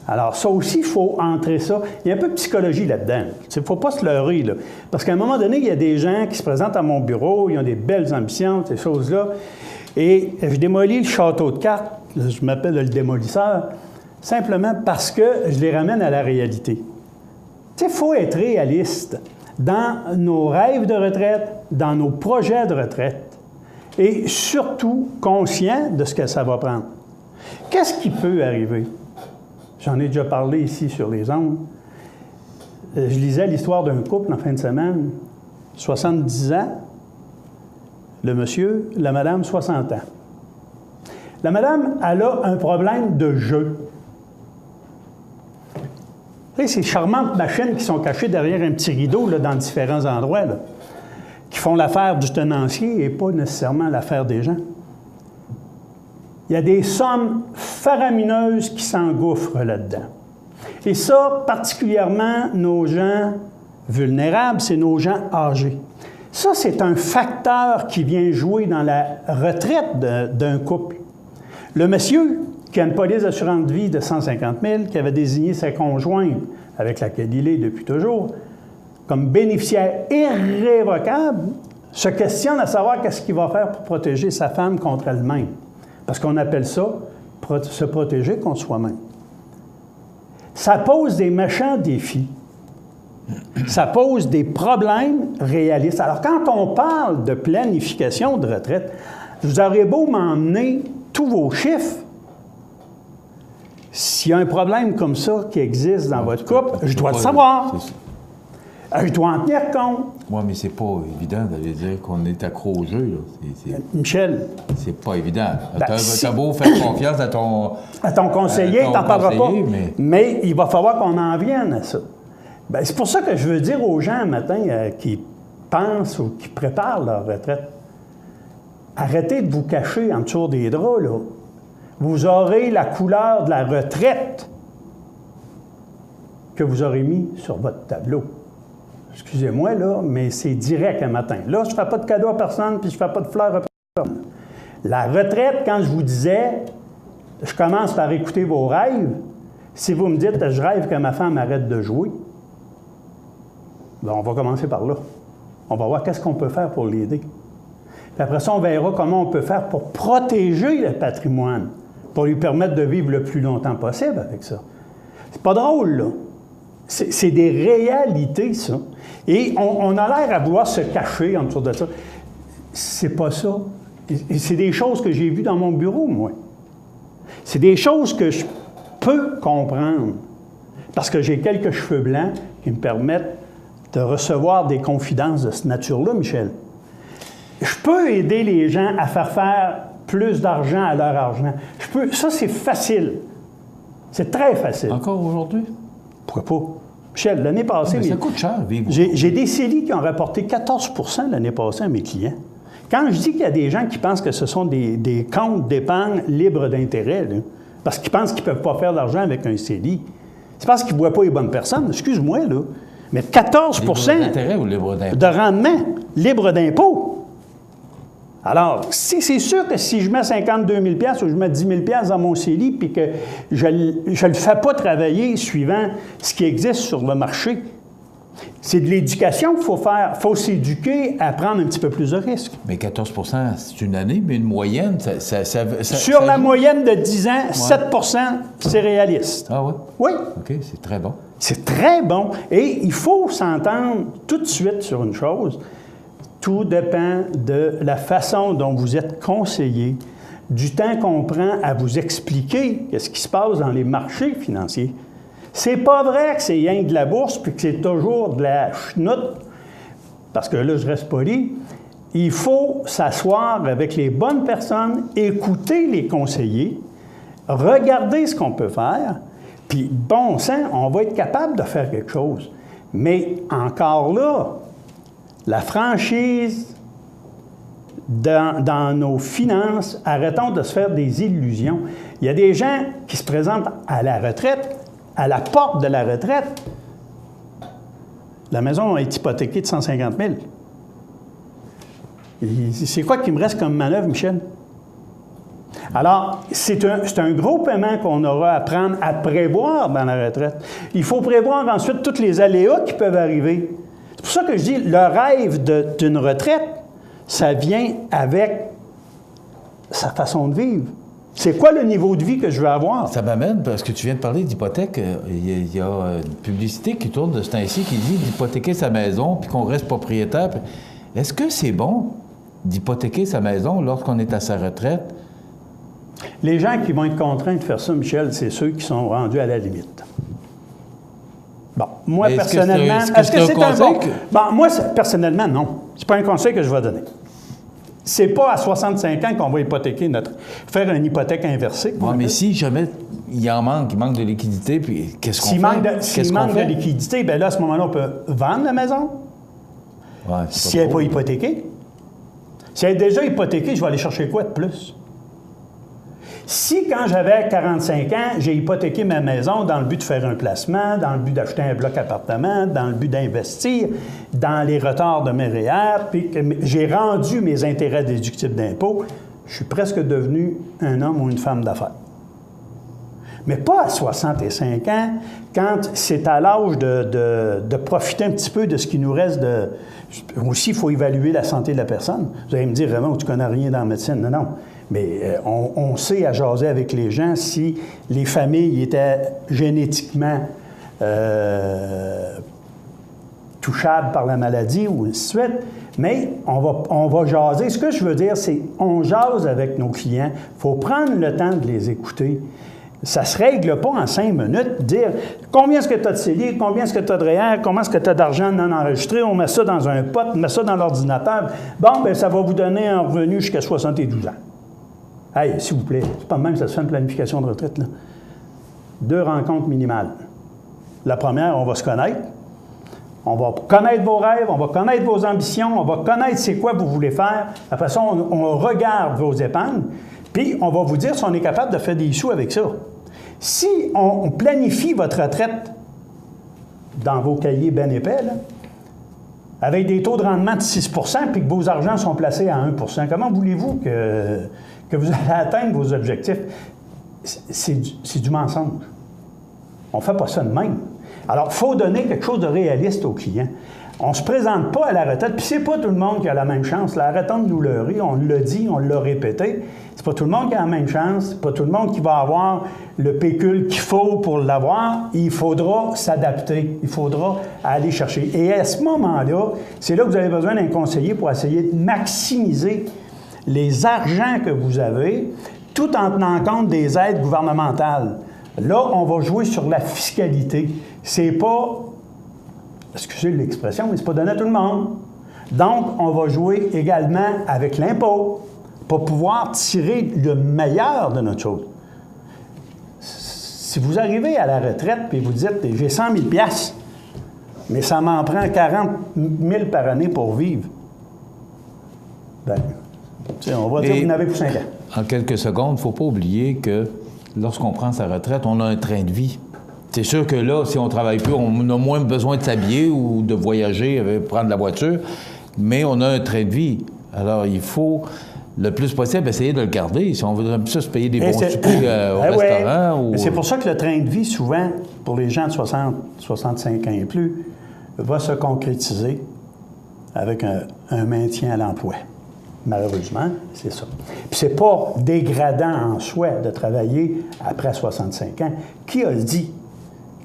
Alors, ça aussi, il faut entrer ça. Il y a un peu de psychologie là-dedans. Il ne faut pas se leurrer, là. Parce qu'à un moment donné, il y a des gens qui se présentent à mon bureau, ils ont des belles ambitions, ces choses-là, et je démolis le château de cartes, je m'appelle le démolisseur, simplement parce que je les ramène à la réalité. Tu sais, il faut être réaliste dans nos rêves de retraite, dans nos projets de retraite, et surtout conscient de ce que ça va prendre. Qu'est-ce qui peut arriver? J'en ai déjà parlé ici sur les ondes. Je lisais l'histoire d'un couple en fin de semaine, 70 ans, le monsieur, la madame, 60 ans. La madame, elle a un problème de jeu. Vous savez, ces charmantes machines qui sont cachées derrière un petit rideau là, dans différents endroits, là, qui font l'affaire du tenancier et pas nécessairement l'affaire des gens. Il Il y a des sommes faramineuses qui s'engouffrent là-dedans. Et ça, particulièrement nos gens vulnérables, c'est nos gens âgés. Ça, c'est un facteur qui vient jouer dans la retraite d'un couple. Le monsieur qui a une police d'assurance de vie de 150 000, qui avait désigné sa conjointe, avec laquelle il est depuis toujours, comme bénéficiaire irrévocable, se questionne à savoir qu'est-ce qu'il va faire pour protéger sa femme contre elle-même. Parce qu'on appelle ça se protéger contre soi-même. Ça pose des méchants défis. Ça pose des problèmes réalistes. Alors, quand on parle de planification de retraite, vous aurez beau m'emmener tous vos chiffres, s'il y a un problème comme ça qui existe dans votre couple, je dois le savoir. Je dois en tenir compte. Oui, mais c'est pas évident d'aller dire qu'on est accro au jeu. Là. Michel. C'est pas évident. T'as beau faire confiance à ton... À ton conseiller, t'en parleras pas. Mais il va falloir qu'on en vienne à ça. Bien, c'est pour ça que je veux dire aux gens un matin qui pensent ou qui préparent leur retraite, arrêtez de vous cacher en dessous des draps, là. Vous aurez la couleur de la retraite que vous aurez mis sur votre tableau. Excusez-moi, là, mais c'est direct un matin. Là, je ne fais pas de cadeau à personne, puis je ne fais pas de fleurs à personne. La retraite, quand je vous disais, je commence par écouter vos rêves, si vous me dites, je rêve que ma femme arrête de jouer, bien, on va commencer par là. On va voir qu'est-ce qu'on peut faire pour l'aider. Puis après ça, on verra comment on peut faire pour protéger le patrimoine, pour lui permettre de vivre le plus longtemps possible avec ça. C'est pas drôle, là. C'est des réalités, ça. Et on a l'air à vouloir se cacher en dessous de ça. C'est pas ça. Et c'est des choses que j'ai vues dans mon bureau, moi. C'est des choses que je peux comprendre. Parce que j'ai quelques cheveux blancs qui me permettent de recevoir des confidences de cette nature-là, Michel. Je peux aider les gens à faire plus d'argent à leur argent. Ça, c'est facile. C'est très facile. Encore aujourd'hui? Pourquoi pas? Michel, l'année passée... Mais ça coûte cher, vivre. J'ai des CELI qui ont rapporté 14 % l'année passée à mes clients. Quand je dis qu'il y a des gens qui pensent que ce sont des comptes d'épargne libres d'intérêt, là, parce qu'ils pensent qu'ils ne peuvent pas faire d'argent avec un CELI, c'est parce qu'ils ne voient pas les bonnes personnes. Excuse-moi, là. Mais 14 % d'intérêt ou libre d'impôt? De rendement libre d'impôt. Alors, c'est sûr que si je mets 52 000 $ ou je mets 10 000 $ dans mon CELI puis que je ne le fais pas travailler suivant ce qui existe sur le marché, c'est de l'éducation qu'il faut faire. Il faut s'éduquer à prendre un petit peu plus de risques. Mais 14 % c'est une année, mais une moyenne, sur la moyenne de 10 ans, ouais. 7 % c'est réaliste. Ah oui? Oui. OK, c'est très bon. C'est très bon. Et il faut s'entendre tout de suite sur une chose. Tout dépend de la façon dont vous êtes conseillé, du temps qu'on prend à vous expliquer ce qui se passe dans les marchés financiers. C'est pas vrai que c'est rien de la bourse puis que c'est toujours de la chenoute, parce que là, je reste poli. Il faut s'asseoir avec les bonnes personnes, écouter les conseillers, regarder ce qu'on peut faire, puis bon sang, on va être capable de faire quelque chose. Mais encore là, la franchise dans nos finances, arrêtons de se faire des illusions. Il y a des gens qui se présentent à la retraite, à la porte de la retraite. La maison est hypothéquée de 150 000. C'est quoi qui me reste comme manœuvre, Michel? Alors, c'est un gros paiement qu'on aura à prendre à prévoir dans la retraite. Il faut prévoir ensuite tous les aléas qui peuvent arriver. C'est pour ça que je dis, le rêve d'une retraite, ça vient avec sa façon de vivre. C'est quoi le niveau de vie que je veux avoir? Ça m'amène, parce que tu viens de parler d'hypothèque, il y a une publicité qui tourne de ce temps-ci qui dit d'hypothéquer sa maison puis qu'on reste propriétaire. Est-ce que c'est bon d'hypothéquer sa maison lorsqu'on est à sa retraite? Les gens qui vont être contraints de faire ça, Michel, c'est ceux qui sont rendus à la limite. Bon, moi, personnellement... Est-ce que c'est un bon... Bon, moi, personnellement, non. C'est pas un conseil que je vais donner. C'est pas à 65 ans qu'on va hypothéquer faire une hypothèque inversée. Oui, mais si jamais il manque de liquidité, puis qu'est-ce qu'on fait? S'il manque de liquidité, bien là, à ce moment-là, on peut vendre la maison. Ouais, si elle n'est pas hypothéquée. Si elle est déjà hypothéquée, je vais aller chercher quoi de plus? Si, quand j'avais 45 ans, j'ai hypothéqué ma maison dans le but de faire un placement, dans le but d'acheter un bloc appartement, dans le but d'investir, dans les retards de mes REER, puis que j'ai rendu mes intérêts déductibles d'impôt, je suis presque devenu un homme ou une femme d'affaires. Mais pas à 65 ans, quand c'est à l'âge de profiter un petit peu de ce qui nous reste de... Aussi, il faut évaluer la santé de la personne. Vous allez me dire, Raymond, tu connais rien dans la médecine. Non, non. Mais on sait à jaser avec les gens si les familles étaient génétiquement touchables par la maladie ou ainsi de suite. Mais on va jaser. Ce que je veux dire, c'est on jase avec nos clients. Il faut prendre le temps de les écouter. Ça ne se règle pas en 5 minutes, dire combien est-ce que tu as de CELI, combien est-ce que tu as de REER, comment est-ce que tu as d'argent non enregistré, on met ça dans un pot, on met ça dans l'ordinateur. Bon, bien, ça va vous donner un revenu jusqu'à 72 ans. Hey, s'il vous plaît, c'est pas de même, ça se fait une planification de retraite, là. 2 rencontres minimales. La première, on va se connaître. On va connaître vos rêves, on va connaître vos ambitions, on va connaître c'est quoi vous voulez faire. Après ça, on regarde vos épargnes, puis on va vous dire si on est capable de faire des sous avec ça. Si on planifie votre retraite dans vos cahiers bien épais, là, avec des taux de rendement de 6 % puis que vos argents sont placés à 1 %, comment voulez-vous que vous allez atteindre vos objectifs? C'est du mensonge. On ne fait pas ça de même. Alors, il faut donner quelque chose de réaliste aux clients. On ne se présente pas à la retraite, puis c'est pas tout le monde qui a la même chance. La retraite nous l'a ri, on l'a dit, on l'a répété. C'est pas tout le monde qui a la même chance, c'est pas tout le monde qui va avoir le pécule qu'il faut pour l'avoir. Il faudra s'adapter, il faudra aller chercher. Et à ce moment-là, c'est là que vous avez besoin d'un conseiller pour essayer de maximiser les argents que vous avez, tout en tenant compte des aides gouvernementales. Là, on va jouer sur la fiscalité. C'est pas, excusez l'expression, mais c'est pas donné à tout le monde. Donc, on va jouer également avec l'impôt pour pouvoir tirer le meilleur de notre chose. Si vous arrivez à la retraite et vous dites « j'ai 100 000 $, mais ça m'en prend 40 000 par année pour vivre », bien, on va dire que vous n'avez plus 5 ans. En quelques secondes, il ne faut pas oublier que lorsqu'on prend sa retraite, on a un train de vie. C'est sûr que là, si on ne travaille plus, on a moins besoin de s'habiller ou de voyager, prendre la voiture, mais on a un train de vie. Alors, il faut, le plus possible, essayer de le garder. Si on voudrait ça se payer des bons soupers au restaurant. Ou... C'est pour ça que le train de vie, souvent, pour les gens de 60, 65 ans et plus, va se concrétiser avec un maintien à l'emploi. Malheureusement, c'est ça. Puis c'est pas dégradant en soi de travailler après 65 ans. Qui a dit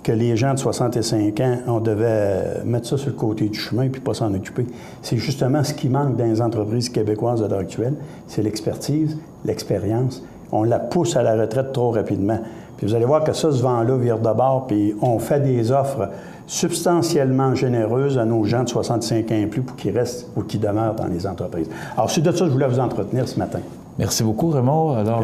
que les gens de 65 ans, on devait mettre ça sur le côté du chemin puis pas s'en occuper? C'est justement ce qui manque dans les entreprises québécoises à l'heure actuelle, c'est l'expertise, l'expérience. On la pousse à la retraite trop rapidement. Puis vous allez voir que ça, ce vent-là vire de bord, puis on fait des offres substantiellement généreuses à nos gens de 65 ans et plus pour qu'ils restent ou qu'ils demeurent dans les entreprises. Alors, c'est de ça que je voulais vous entretenir ce matin. Merci beaucoup, Raymond. Alors,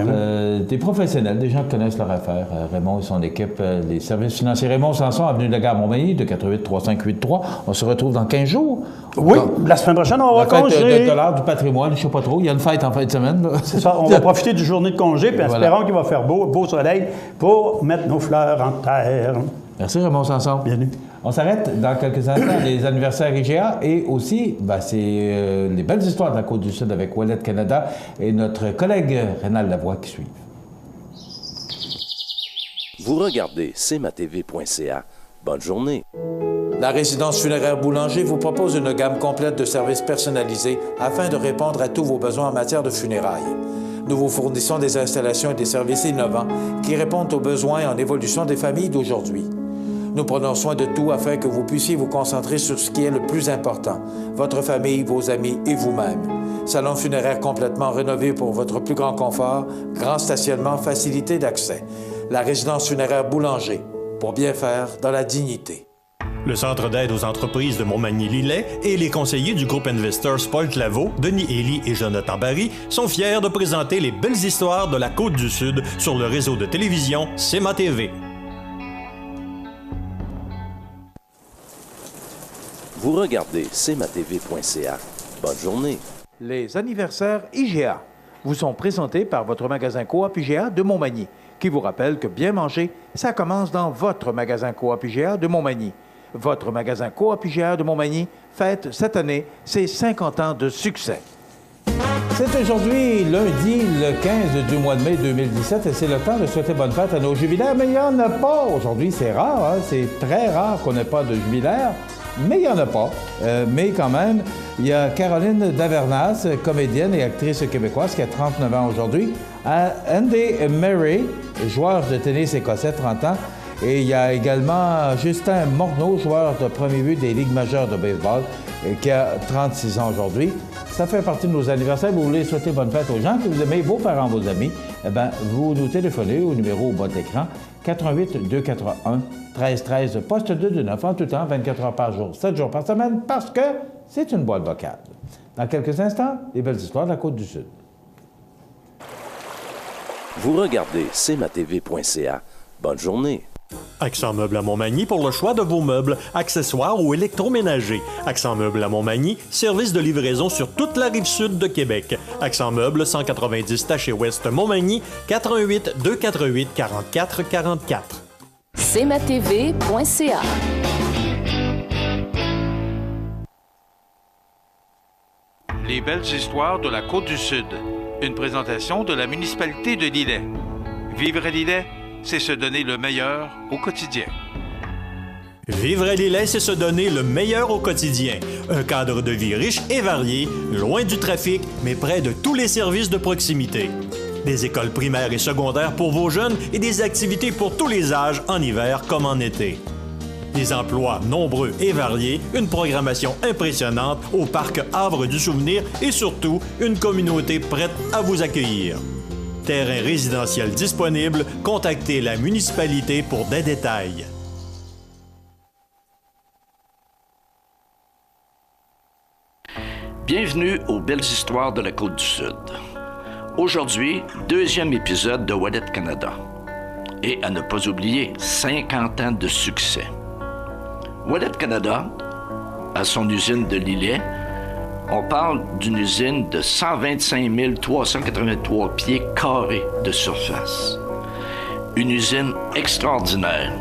des professionnels, des gens qui connaissent leur affaire. Raymond et son équipe, les services financiers. Raymond Sanson, avenue de la Gare Montmagny, de 88-3583. On se retrouve dans 15 jours. Oui, la semaine prochaine, on va congé. De l'heure du patrimoine, je ne sais pas trop. Il y a une fête en fin de semaine. C'est ça. On va profiter du journée de congé, puis espérons qu'il va faire beau soleil pour mettre nos fleurs en terre. Merci, Raymond Sanson. Bienvenue. On s'arrête dans quelques instants. Les anniversaires IGA et aussi, c'est les belles histoires de la Côte-du-Sud avec Ouellet Canada et notre collègue Rénal Lavoie qui suivent. Vous regardez cmatv.ca. Bonne journée. La résidence funéraire Boulanger vous propose une gamme complète de services personnalisés afin de répondre à tous vos besoins en matière de funérailles. Nous vous fournissons des installations et des services innovants qui répondent aux besoins en évolution des familles d'aujourd'hui. Nous prenons soin de tout afin que vous puissiez vous concentrer sur ce qui est le plus important, votre famille, vos amis et vous-même. Salon funéraire complètement rénové pour votre plus grand confort, grand stationnement, facilité d'accès. La résidence funéraire Boulanger, pour bien faire dans la dignité. Le Centre d'aide aux entreprises de Montmagny-Lillet et les conseillers du groupe Investors Paul Claveau, Denis Élie et Jonathan Barry sont fiers de présenter les belles histoires de la Côte-du-Sud sur le réseau de télévision CMA-TV. Vous regardez cmatv.ca. Bonne journée. Les anniversaires IGA. vous sont présentés par votre magasin Coop IGA de Montmagny, qui vous rappelle que bien manger, ça commence dans votre magasin Coop IGA de Montmagny. Votre magasin Coop IGA de Montmagny fête cette année ses 50 ans de succès. C'est aujourd'hui lundi, le 15 du mois de mai 2017, et c'est le temps de souhaiter bonne fête à nos jubilaires, mais il n'y en a pas. Aujourd'hui, c'est rare, hein? C'est très rare qu'on n'ait pas de jubilaires, mais il n'y en a pas. Mais quand même, il y a Caroline Davernas, comédienne et actrice québécoise, qui a 39 ans aujourd'hui. Andy Murray, joueur de tennis écossais, 30 ans. Et il y a également Justin Morneau, joueur de premier but des Ligues majeures de baseball, qui a 36 ans aujourd'hui. Ça fait partie de nos anniversaires. Vous voulez souhaiter bonne fête aux gens que vous aimez, vos parents, vos amis, eh bien, vous nous téléphonez au numéro au bas de l'écran, 88 281 13 13, poste 229, en tout temps, 24 heures par jour, 7 jours par semaine, parce que c'est une boîte vocale. Dans quelques instants, les belles histoires de la Côte-du-Sud. Vous regardez cmatv.ca. Bonne journée. Accent Meubles à Montmagny pour le choix de vos meubles, accessoires ou électroménagers. Accent Meubles à Montmagny, service de livraison sur toute la rive sud de Québec. Accent Meubles, 190 Taché-Ouest Montmagny, 418 248 44 44. cmatv.ca. Les belles histoires de la Côte-du-Sud. Une présentation de la municipalité de Lillet. Vivre à Lillet, c'est se donner le meilleur au quotidien. Vivre à Lillet, c'est se donner le meilleur au quotidien. Un cadre de vie riche et varié, loin du trafic, mais près de tous les services de proximité. Des écoles primaires et secondaires pour vos jeunes et des activités pour tous les âges, en hiver comme en été. Des emplois nombreux et variés, une programmation impressionnante au parc Havre du Souvenir et surtout une communauté prête à vous accueillir. Terrain résidentiel disponible, contactez la municipalité pour des détails. Bienvenue aux Belles Histoires de la Côte-du-Sud. Aujourd'hui, deuxième épisode de Wallet Canada. Et à ne pas oublier, 50 ans de succès. Wallet Canada, à son usine de Lillet, on parle d'une usine de 125 383 pieds carrés de surface. Une usine extraordinaire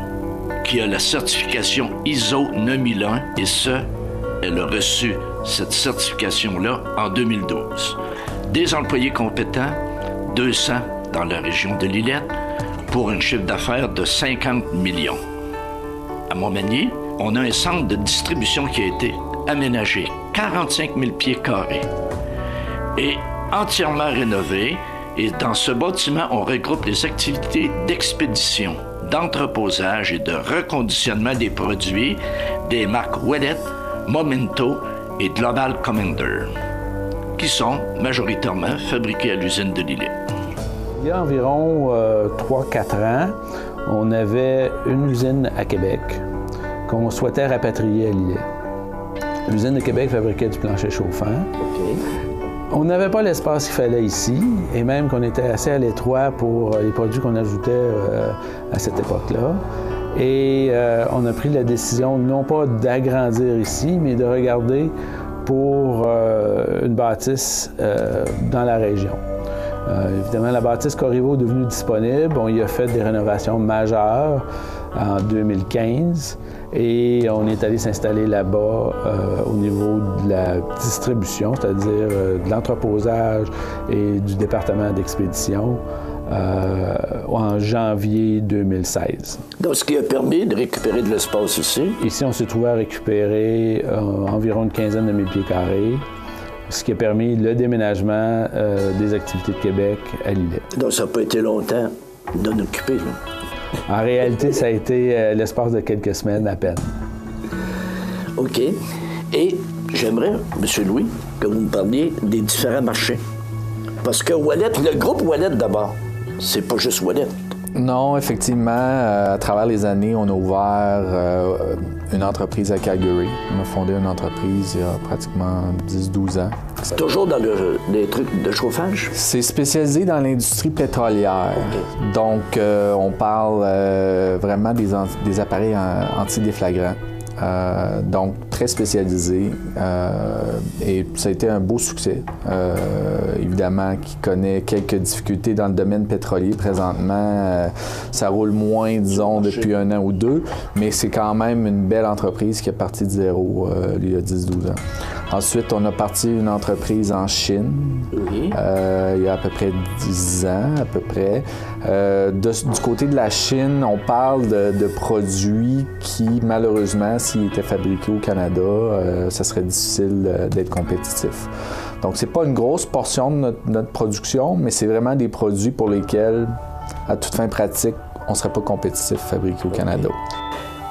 qui a la certification ISO 9001 et elle a reçu cette certification-là en 2012. Des employés compétents, 200 dans la région de Lillet, pour un chiffre d'affaires de 50 millions. À Montmagny, on a un centre de distribution qui a été aménagé, 45 000 pieds carrés, et entièrement rénové. Et dans ce bâtiment, on regroupe les activités d'expédition, d'entreposage et de reconditionnement des produits des marques Ouellet, Momento et Global Commander, qui sont majoritairement fabriqués à l'usine de Lillet. Il y a environ 3-4 ans, on avait une usine à Québec qu'on souhaitait rapatrier à Lillet. L'usine de Québec fabriquait du plancher chauffant. Okay. On n'avait pas l'espace qu'il fallait ici, et même qu'on était assez à l'étroit pour les produits qu'on ajoutait à cette époque-là. Et on a pris la décision non pas d'agrandir ici, mais de regarder pour une bâtisse dans la région. Évidemment, la bâtisse Corriveau est devenue disponible. On y a fait des rénovations majeures en 2015 et on est allé s'installer là-bas au niveau de la distribution, c'est-à-dire de l'entreposage et du département d'expédition en janvier 2016. Donc, ce qui a permis de récupérer de l'espace ici? Ici, on s'est trouvé à récupérer environ une quinzaine de 1000 pieds carrés, ce qui a permis le déménagement des activités de Québec à Lillet. Donc, ça n'a pas été longtemps d'en occuper, là? En réalité, ça a été l'espace de quelques semaines à peine. OK. Et j'aimerais, M. Louis, que vous me parliez des différents marchés. Parce que Ouellet, le groupe Ouellet d'abord, c'est pas juste Ouellet. Non, effectivement, à travers les années, on a ouvert une entreprise à Calgary. On a fondé une entreprise il y a pratiquement 10-12 ans. C'est toujours dans les trucs de chauffage? C'est spécialisé dans l'industrie pétrolière. Okay. Donc, on parle vraiment des appareils antidéflagrants. donc très spécialisé. Et ça a été un beau succès. Évidemment, qui connaît quelques difficultés dans le domaine pétrolier présentement. Ça roule moins, disons, depuis 1 an ou 2, mais c'est quand même une belle entreprise qui est partie de zéro il y a 10-12 ans. Ensuite, on a parti une entreprise en Chine, il y a à peu près 10 ans, à peu près. Du côté de la Chine, on parle de produits qui, malheureusement, s'ils étaient fabriqués au Canada, ça serait difficile d'être compétitif. Donc, c'est pas une grosse portion de notre production, mais c'est vraiment des produits pour lesquels, à toute fin pratique, on ne serait pas compétitif fabriqué au Canada.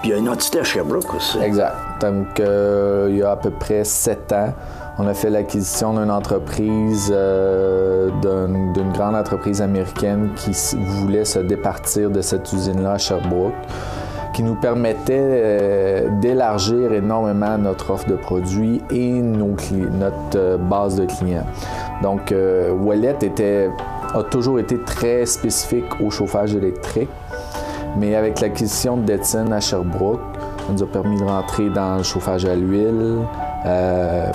Puis il y a une entité à Sherbrooke aussi. Exact. Donc, il y a à peu près 7 ans, on a fait l'acquisition d'une entreprise, d'une grande entreprise américaine qui voulait se départir de cette usine-là à Sherbrooke, qui nous permettait d'élargir énormément notre offre de produits et notre base de clients. Donc, Ouellet a toujours été très spécifique au chauffage électrique, mais avec l'acquisition de Detson à Sherbrooke, ça nous a permis de rentrer dans le chauffage à l'huile,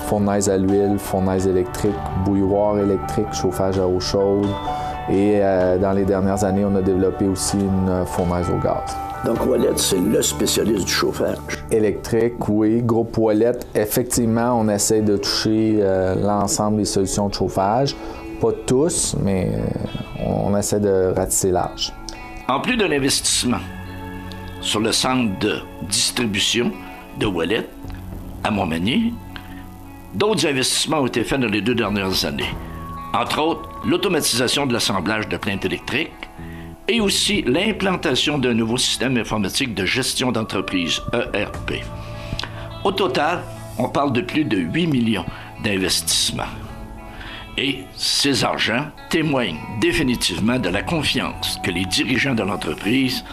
fournaise à l'huile, fournaise électrique, bouilloire électrique, chauffage à eau chaude. Et dans les dernières années, on a développé aussi une fournaise au gaz. Donc, Ouellet, c'est le spécialiste du chauffage. Électrique, oui. Groupe Ouellet, effectivement, on essaie de toucher l'ensemble des solutions de chauffage. Pas tous, mais on essaie de ratisser large. En plus de l'investissement sur le centre de distribution de Ouellet à Montmagny, d'autres investissements ont été faits dans les 2 dernières années. Entre autres, l'automatisation de l'assemblage de plaintes électriques et aussi l'implantation d'un nouveau système informatique de gestion d'entreprise, ERP. Au total, on parle de plus de 8 millions d'investissements. Et ces argents témoignent définitivement de la confiance que les dirigeants de l'entreprise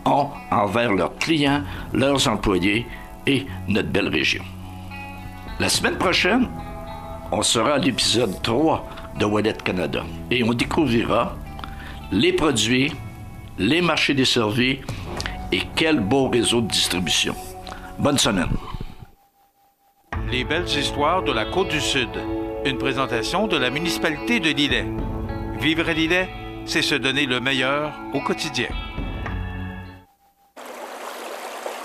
ont envers leurs clients, leurs employés et notre belle région. La semaine prochaine, on sera à l'épisode 3 de Ouellet Canada et on découvrira les produits, les marchés desservis et quel beau réseau de distribution. Bonne semaine. Les belles histoires de la Côte-du-Sud. Une présentation de la municipalité de Lillet. Vivre à Lillet, c'est se donner le meilleur au quotidien.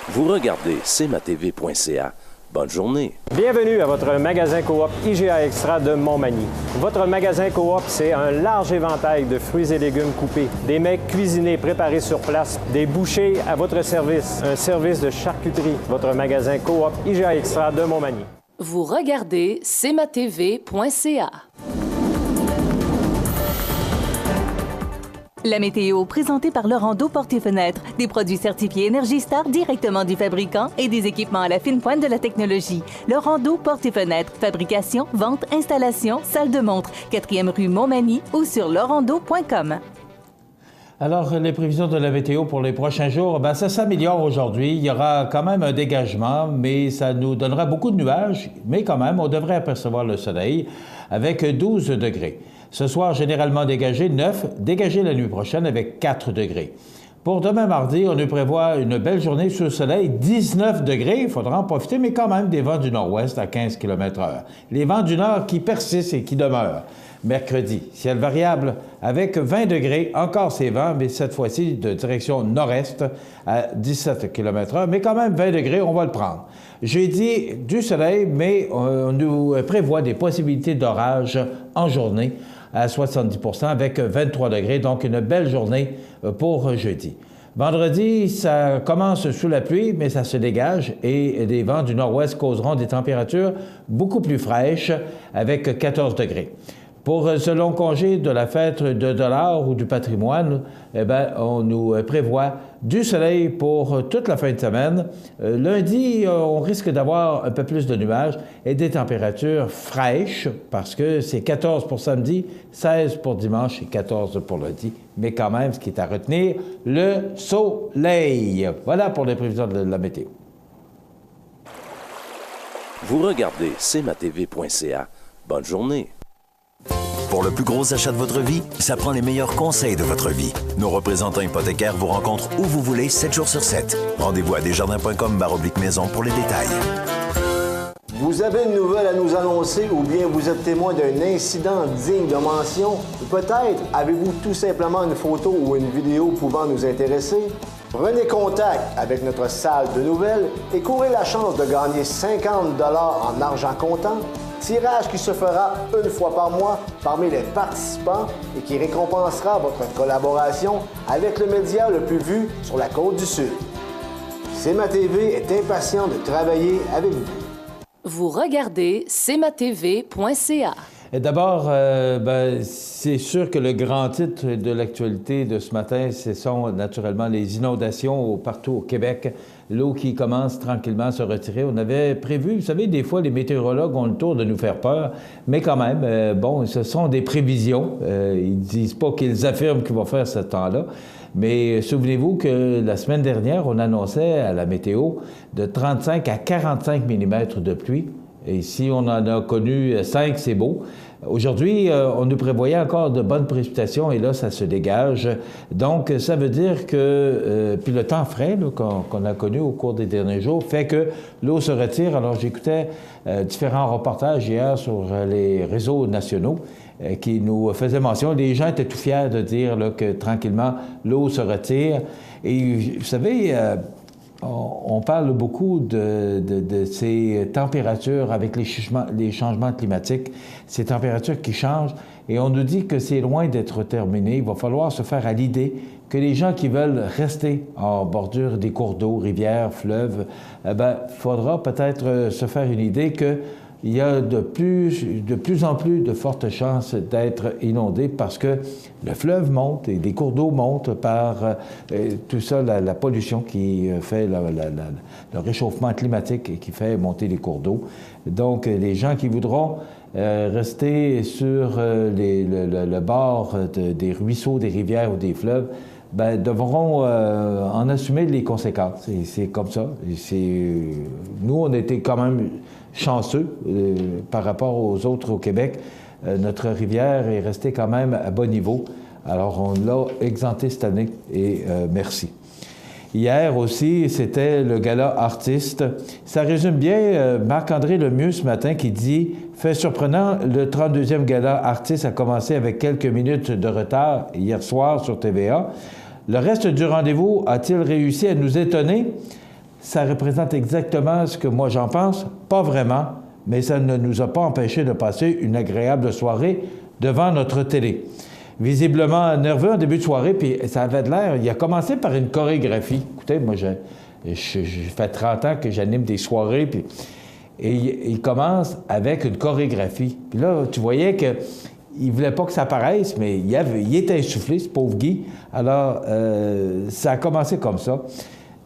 Vous regardez cmatv.ca. Bonne journée. Bienvenue à votre magasin Coop IGA Extra de Montmagny. Votre magasin Coop, c'est un large éventail de fruits et légumes coupés, des mets cuisinés préparés sur place, des bouchées à votre service, un service de charcuterie. Votre magasin Coop IGA Extra de Montmagny. Vous regardez cmatv.ca. La météo, présentée par Laurando Portes et Fenêtres. Des produits certifiés Énergie Star directement du fabricant et des équipements à la fine pointe de la technologie. Laurando Portes et Fenêtres. Fabrication, vente, installation, salle de montre. 4e rue Montmagny ou sur laurando.com. Alors, les prévisions de la météo pour les prochains jours, ça s'améliore aujourd'hui. Il y aura quand même un dégagement, mais ça nous donnera beaucoup de nuages. Mais quand même, on devrait apercevoir le soleil avec 12 degrés. Ce soir, généralement dégagé, 9. Dégagé la nuit prochaine avec 4 degrés. Pour demain mardi, on nous prévoit une belle journée sous le soleil, 19 degrés. Il faudra en profiter, mais quand même des vents du nord-ouest à 15 km/h. Les vents du nord qui persistent et qui demeurent. Mercredi, ciel variable avec 20 degrés, encore ces vents, mais cette fois-ci de direction nord-est à 17 km/h, mais quand même 20 degrés, on va le prendre. Jeudi, du soleil, mais on nous prévoit des possibilités d'orage en journée à 70 % avec 23 degrés, donc une belle journée pour jeudi. Vendredi, ça commence sous la pluie, mais ça se dégage et les vents du nord-ouest causeront des températures beaucoup plus fraîches avec 14 degrés. Pour ce long congé de la fête de dollars ou du patrimoine, on nous prévoit du soleil pour toute la fin de semaine. Lundi, on risque d'avoir un peu plus de nuages et des températures fraîches parce que c'est 14 pour samedi, 16 pour dimanche et 14 pour lundi. Mais quand même, ce qui est à retenir, le soleil. Voilà pour les prévisions de la météo. Vous regardez cmatv.ca. Bonne journée. Pour le plus gros achat de votre vie, ça prend les meilleurs conseils de votre vie. Nos représentants hypothécaires vous rencontrent où vous voulez, 7 jours sur 7. Rendez-vous à desjardins.com/maison pour les détails. Vous avez une nouvelle à nous annoncer ou bien vous êtes témoin d'un incident digne de mention ou peut-être avez-vous tout simplement une photo ou une vidéo pouvant nous intéresser? Prenez contact avec notre salle de nouvelles et courez la chance de gagner 50 $ en argent comptant, tirage qui se fera une fois par mois parmi les participants et qui récompensera votre collaboration avec le média le plus vu sur la Côte-du-Sud. CMA-TV est impatient de travailler avec vous. Vous regardez cmatv.ca. D'abord, c'est sûr que le grand titre de l'actualité de ce matin, ce sont naturellement les inondations partout au Québec. L'eau qui commence tranquillement à se retirer. On avait prévu, vous savez, des fois, les météorologues ont le tour de nous faire peur, mais quand même, ce sont des prévisions. Ils ne disent pas qu'ils affirment qu'il va faire ce temps-là. Mais souvenez-vous que la semaine dernière, on annonçait à la météo de 35 à 45 mm de pluie. Et si on en a connu 5, c'est beau. Aujourd'hui, on nous prévoyait encore de bonnes précipitations et là, ça se dégage. Donc, ça veut dire que... puis le temps frais qu'on a connu au cours des derniers jours fait que l'eau se retire. Alors, j'écoutais différents reportages hier sur les réseaux nationaux qui nous faisaient mention. Les gens étaient tout fiers de dire là, que tranquillement, l'eau se retire. Et vous savez... on parle beaucoup de ces températures avec les changements climatiques, ces températures qui changent, et on nous dit que c'est loin d'être terminé. Il va falloir se faire à l'idée que les gens qui veulent rester en bordure des cours d'eau, rivières, fleuves, il faudra peut-être se faire une idée que il y a de plus en plus de fortes chances d'être inondé parce que le fleuve monte et des cours d'eau montent par tout ça, la pollution qui fait le réchauffement climatique et qui fait monter les cours d'eau. Donc, les gens qui voudront rester sur le bord des ruisseaux, des rivières ou des fleuves, devront en assumer les conséquences. Et c'est comme ça. Nous, on était quand même chanceux par rapport aux autres au Québec. Notre rivière est restée quand même à bon niveau. Alors, on l'a exempté cette année et merci. Hier aussi, c'était le gala artiste. Ça résume bien Marc-André Lemieux ce matin qui dit « Fait surprenant, le 32e gala artiste a commencé avec quelques minutes de retard hier soir sur TVA. Le reste du rendez-vous a-t-il réussi à nous étonner? Ça représente exactement ce que moi j'en pense. Pas vraiment, mais ça ne nous a pas empêché de passer une agréable soirée devant notre télé. » Visiblement nerveux en début de soirée, puis ça avait de l'air. Il a commencé par une chorégraphie. Écoutez, moi, j'ai fait 30 ans que j'anime des soirées, et il commence avec une chorégraphie. Puis là, tu voyais qu'il ne voulait pas que ça paraisse, mais il était essoufflé, ce pauvre Guy. Alors, ça a commencé comme ça.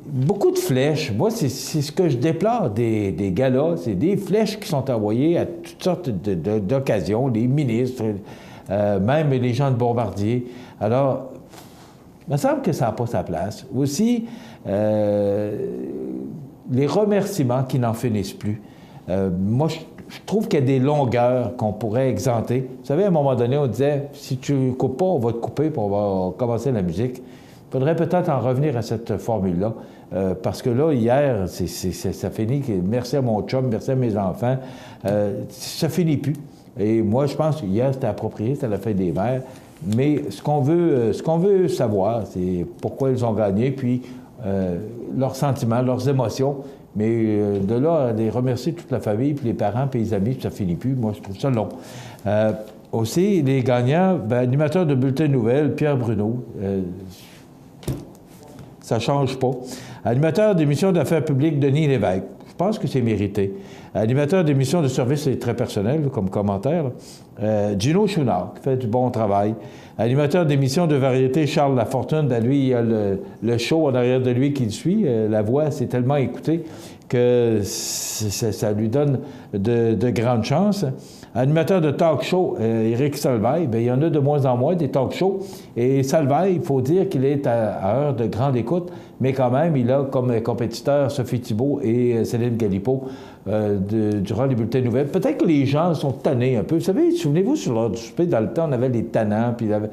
Beaucoup de flèches. Moi, c'est ce que je déplore des galas. C'est des flèches qui sont envoyées à toutes sortes d'occasions, les ministres, même les gens de Bombardier. Alors, il me semble que ça n'a pas sa place. Aussi, les remerciements qui n'en finissent plus. Moi, je trouve qu'il y a des longueurs qu'on pourrait exempter. Vous savez, à un moment donné, on disait, si tu ne coupes pas, on va te couper, puis on va commencer la musique. Il faudrait peut-être en revenir à cette formule-là, parce que là, hier, ça finit. Merci à mon chum, merci à mes enfants. Ça finit plus. Et moi, je pense qu'hier, c'était approprié, c'était la fête des mères. Mais ce qu'on veut savoir, c'est pourquoi ils ont gagné, puis leurs sentiments, leurs émotions. Mais de là, à les remercier toute la famille, puis les parents, puis les amis, puis ça finit plus. Moi, je trouve ça long. Aussi, les gagnants, animateur de bulletin de nouvelles, Pierre Bruno. Ça ne change pas. Animateur d'émission d'affaires publiques, Denis Lévesque. Je pense que c'est mérité. Animateur d'émission de service, c'est très personnel comme commentaire. Gino Chouinard, qui fait du bon travail. Animateur d'émission de variété, Charles Lafortune, lui, il y a le show en arrière de lui qui le suit. La voix, c'est tellement écouté que ça lui donne de grandes chances. Animateur de talk show, Éric Salvaille, il y en a de moins en moins des talk shows. Et Salvaille, il faut dire qu'il est à heure de grande écoute, mais quand même, il a comme compétiteurs Sophie Thibault et Céline Galipeau. durant les bulletins de nouvelles. Peut-être que les gens sont tannés un peu. Vous savez, souvenez-vous, sur l'heure du souper, dans le temps, on avait les tannants, puis il y avait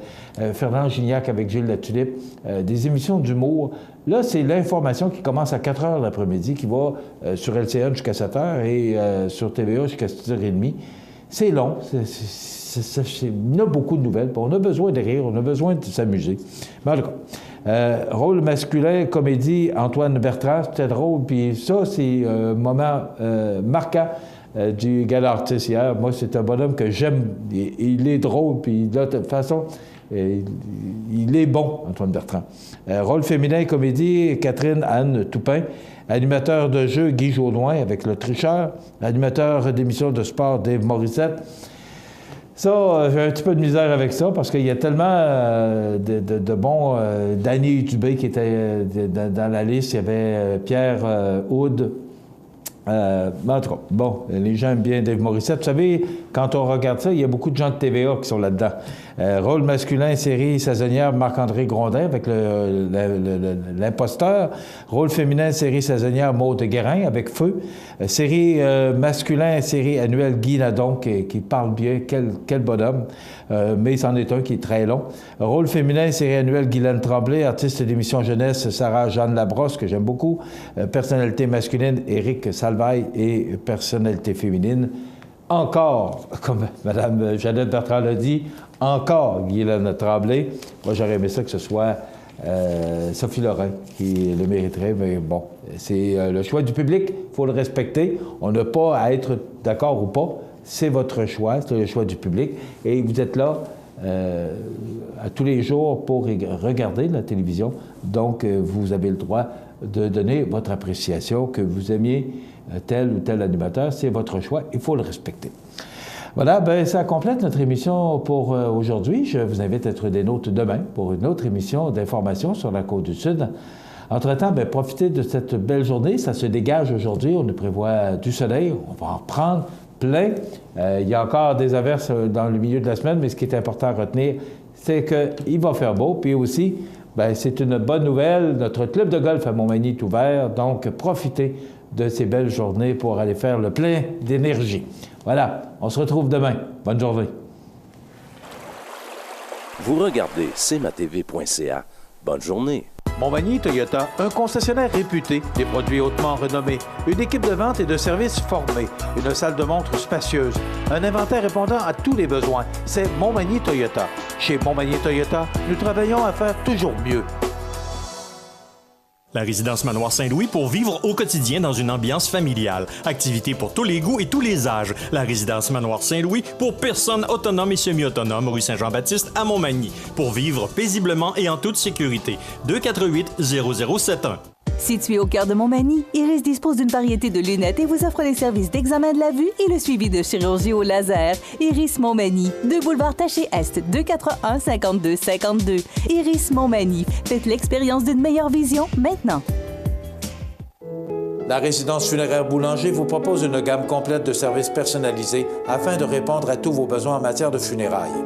Fernand Gignac avec Gilles Latulippe, des émissions d'humour. Là, c'est l'information qui commence à 4 h l'après-midi, qui va sur LCN jusqu'à 7 h et sur TVA jusqu'à 6h30. C'est long, il y a beaucoup de nouvelles. On a besoin de rire, on a besoin de s'amuser. Mais en tout cas, rôle masculin, comédie, Antoine Bertrand, c'était drôle. Puis ça, c'est un moment marquant du gala artiste hier. Moi, c'est un bonhomme que j'aime. Il est drôle, puis de toute façon, il est bon, Antoine Bertrand. Rôle féminin, comédie, Catherine-Anne Toupin. Animateur de jeu, Guy Jodoin avec Le Tricheur. Animateur d'émission de sport, Dave Morissette. Ça, j'ai un petit peu de misère avec ça parce qu'il y a tellement de bons... Danny Dubé qui était dans la liste. Il y avait Pierre Houde. Mais en tout cas, bon, les gens aiment bien Dave Morissette. Vous savez, quand on regarde ça, il y a beaucoup de gens de TVA qui sont là-dedans. Rôle masculin, série saisonnière, Marc-André Grondin avec l'imposteur. Rôle féminin, série saisonnière, Maude Guérin avec Feu. Série masculin, série annuelle, Guy Nadon qui parle bien. Quel bonhomme. Mais c'en est un qui est très long. Rôle féminin, série annuelle, Guylaine Tremblay. Artiste d'émission jeunesse, Sarah-Jeanne Labrosse, que j'aime beaucoup. Personnalité masculine, Éric Salvaille. Et personnalité féminine, encore, comme Mme Jeannette Bertrand l'a dit, encore Guylaine Tremblay. Moi, j'aurais aimé ça que ce soit Sophie Lorrain qui le mériterait, mais bon, c'est le choix du public, il faut le respecter. On n'a pas à être d'accord ou pas, c'est votre choix, c'est le choix du public. Et vous êtes là à tous les jours pour regarder la télévision, donc vous avez le droit de donner votre appréciation, que vous aimiez tel ou tel animateur, c'est votre choix, il faut le respecter. Voilà, bien, ça complète notre émission pour aujourd'hui. Je vous invite à être des nôtres demain pour une autre émission d'information sur la Côte-du-Sud. Entre-temps, bien, profitez de cette belle journée. Ça se dégage aujourd'hui. On nous prévoit du soleil. On va en prendre plein. Il y a encore des averses dans le milieu de la semaine, mais ce qui est important à retenir, c'est qu'il va faire beau. Puis aussi, bien, c'est une bonne nouvelle. Notre club de golf à Montmagny est ouvert, donc profitez de ces belles journées pour aller faire le plein d'énergie. Voilà, on se retrouve demain. Bonne journée. Vous regardez cmatv.ca. Bonne journée. Montmagny Toyota, un concessionnaire réputé, des produits hautement renommés, une équipe de vente et de services formée, une salle de montre spacieuse, un inventaire répondant à tous les besoins. C'est Montmagny Toyota. Chez Montmagny Toyota, nous travaillons à faire toujours mieux. La résidence Manoir Saint-Louis pour vivre au quotidien dans une ambiance familiale. Activités pour tous les goûts et tous les âges. La résidence Manoir Saint-Louis pour personnes autonomes et semi-autonomes, rue Saint-Jean-Baptiste à Montmagny. Pour vivre paisiblement et en toute sécurité. 248-0071. Situé au cœur de Montmagny, Iris dispose d'une variété de lunettes et vous offre les services d'examen de la vue et le suivi de chirurgie au laser. Iris Montmagny, 2 boulevard Taché-Est, 241-5252. Iris Montmagny, faites l'expérience d'une meilleure vision maintenant. La résidence funéraire Boulanger vous propose une gamme complète de services personnalisés afin de répondre à tous vos besoins en matière de funérailles.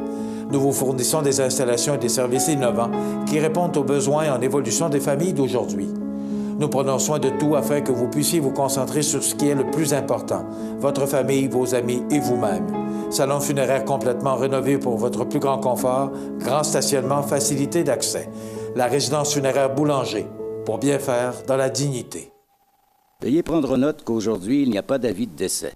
Nous vous fournissons des installations et des services innovants qui répondent aux besoins en évolution des familles d'aujourd'hui. Nous prenons soin de tout afin que vous puissiez vous concentrer sur ce qui est le plus important, votre famille, vos amis et vous-même. Salon funéraire complètement rénové pour votre plus grand confort, grand stationnement, facilité d'accès. La résidence funéraire Boulanger, pour bien faire dans la dignité. Veuillez prendre note qu'aujourd'hui, il n'y a pas d'avis de décès.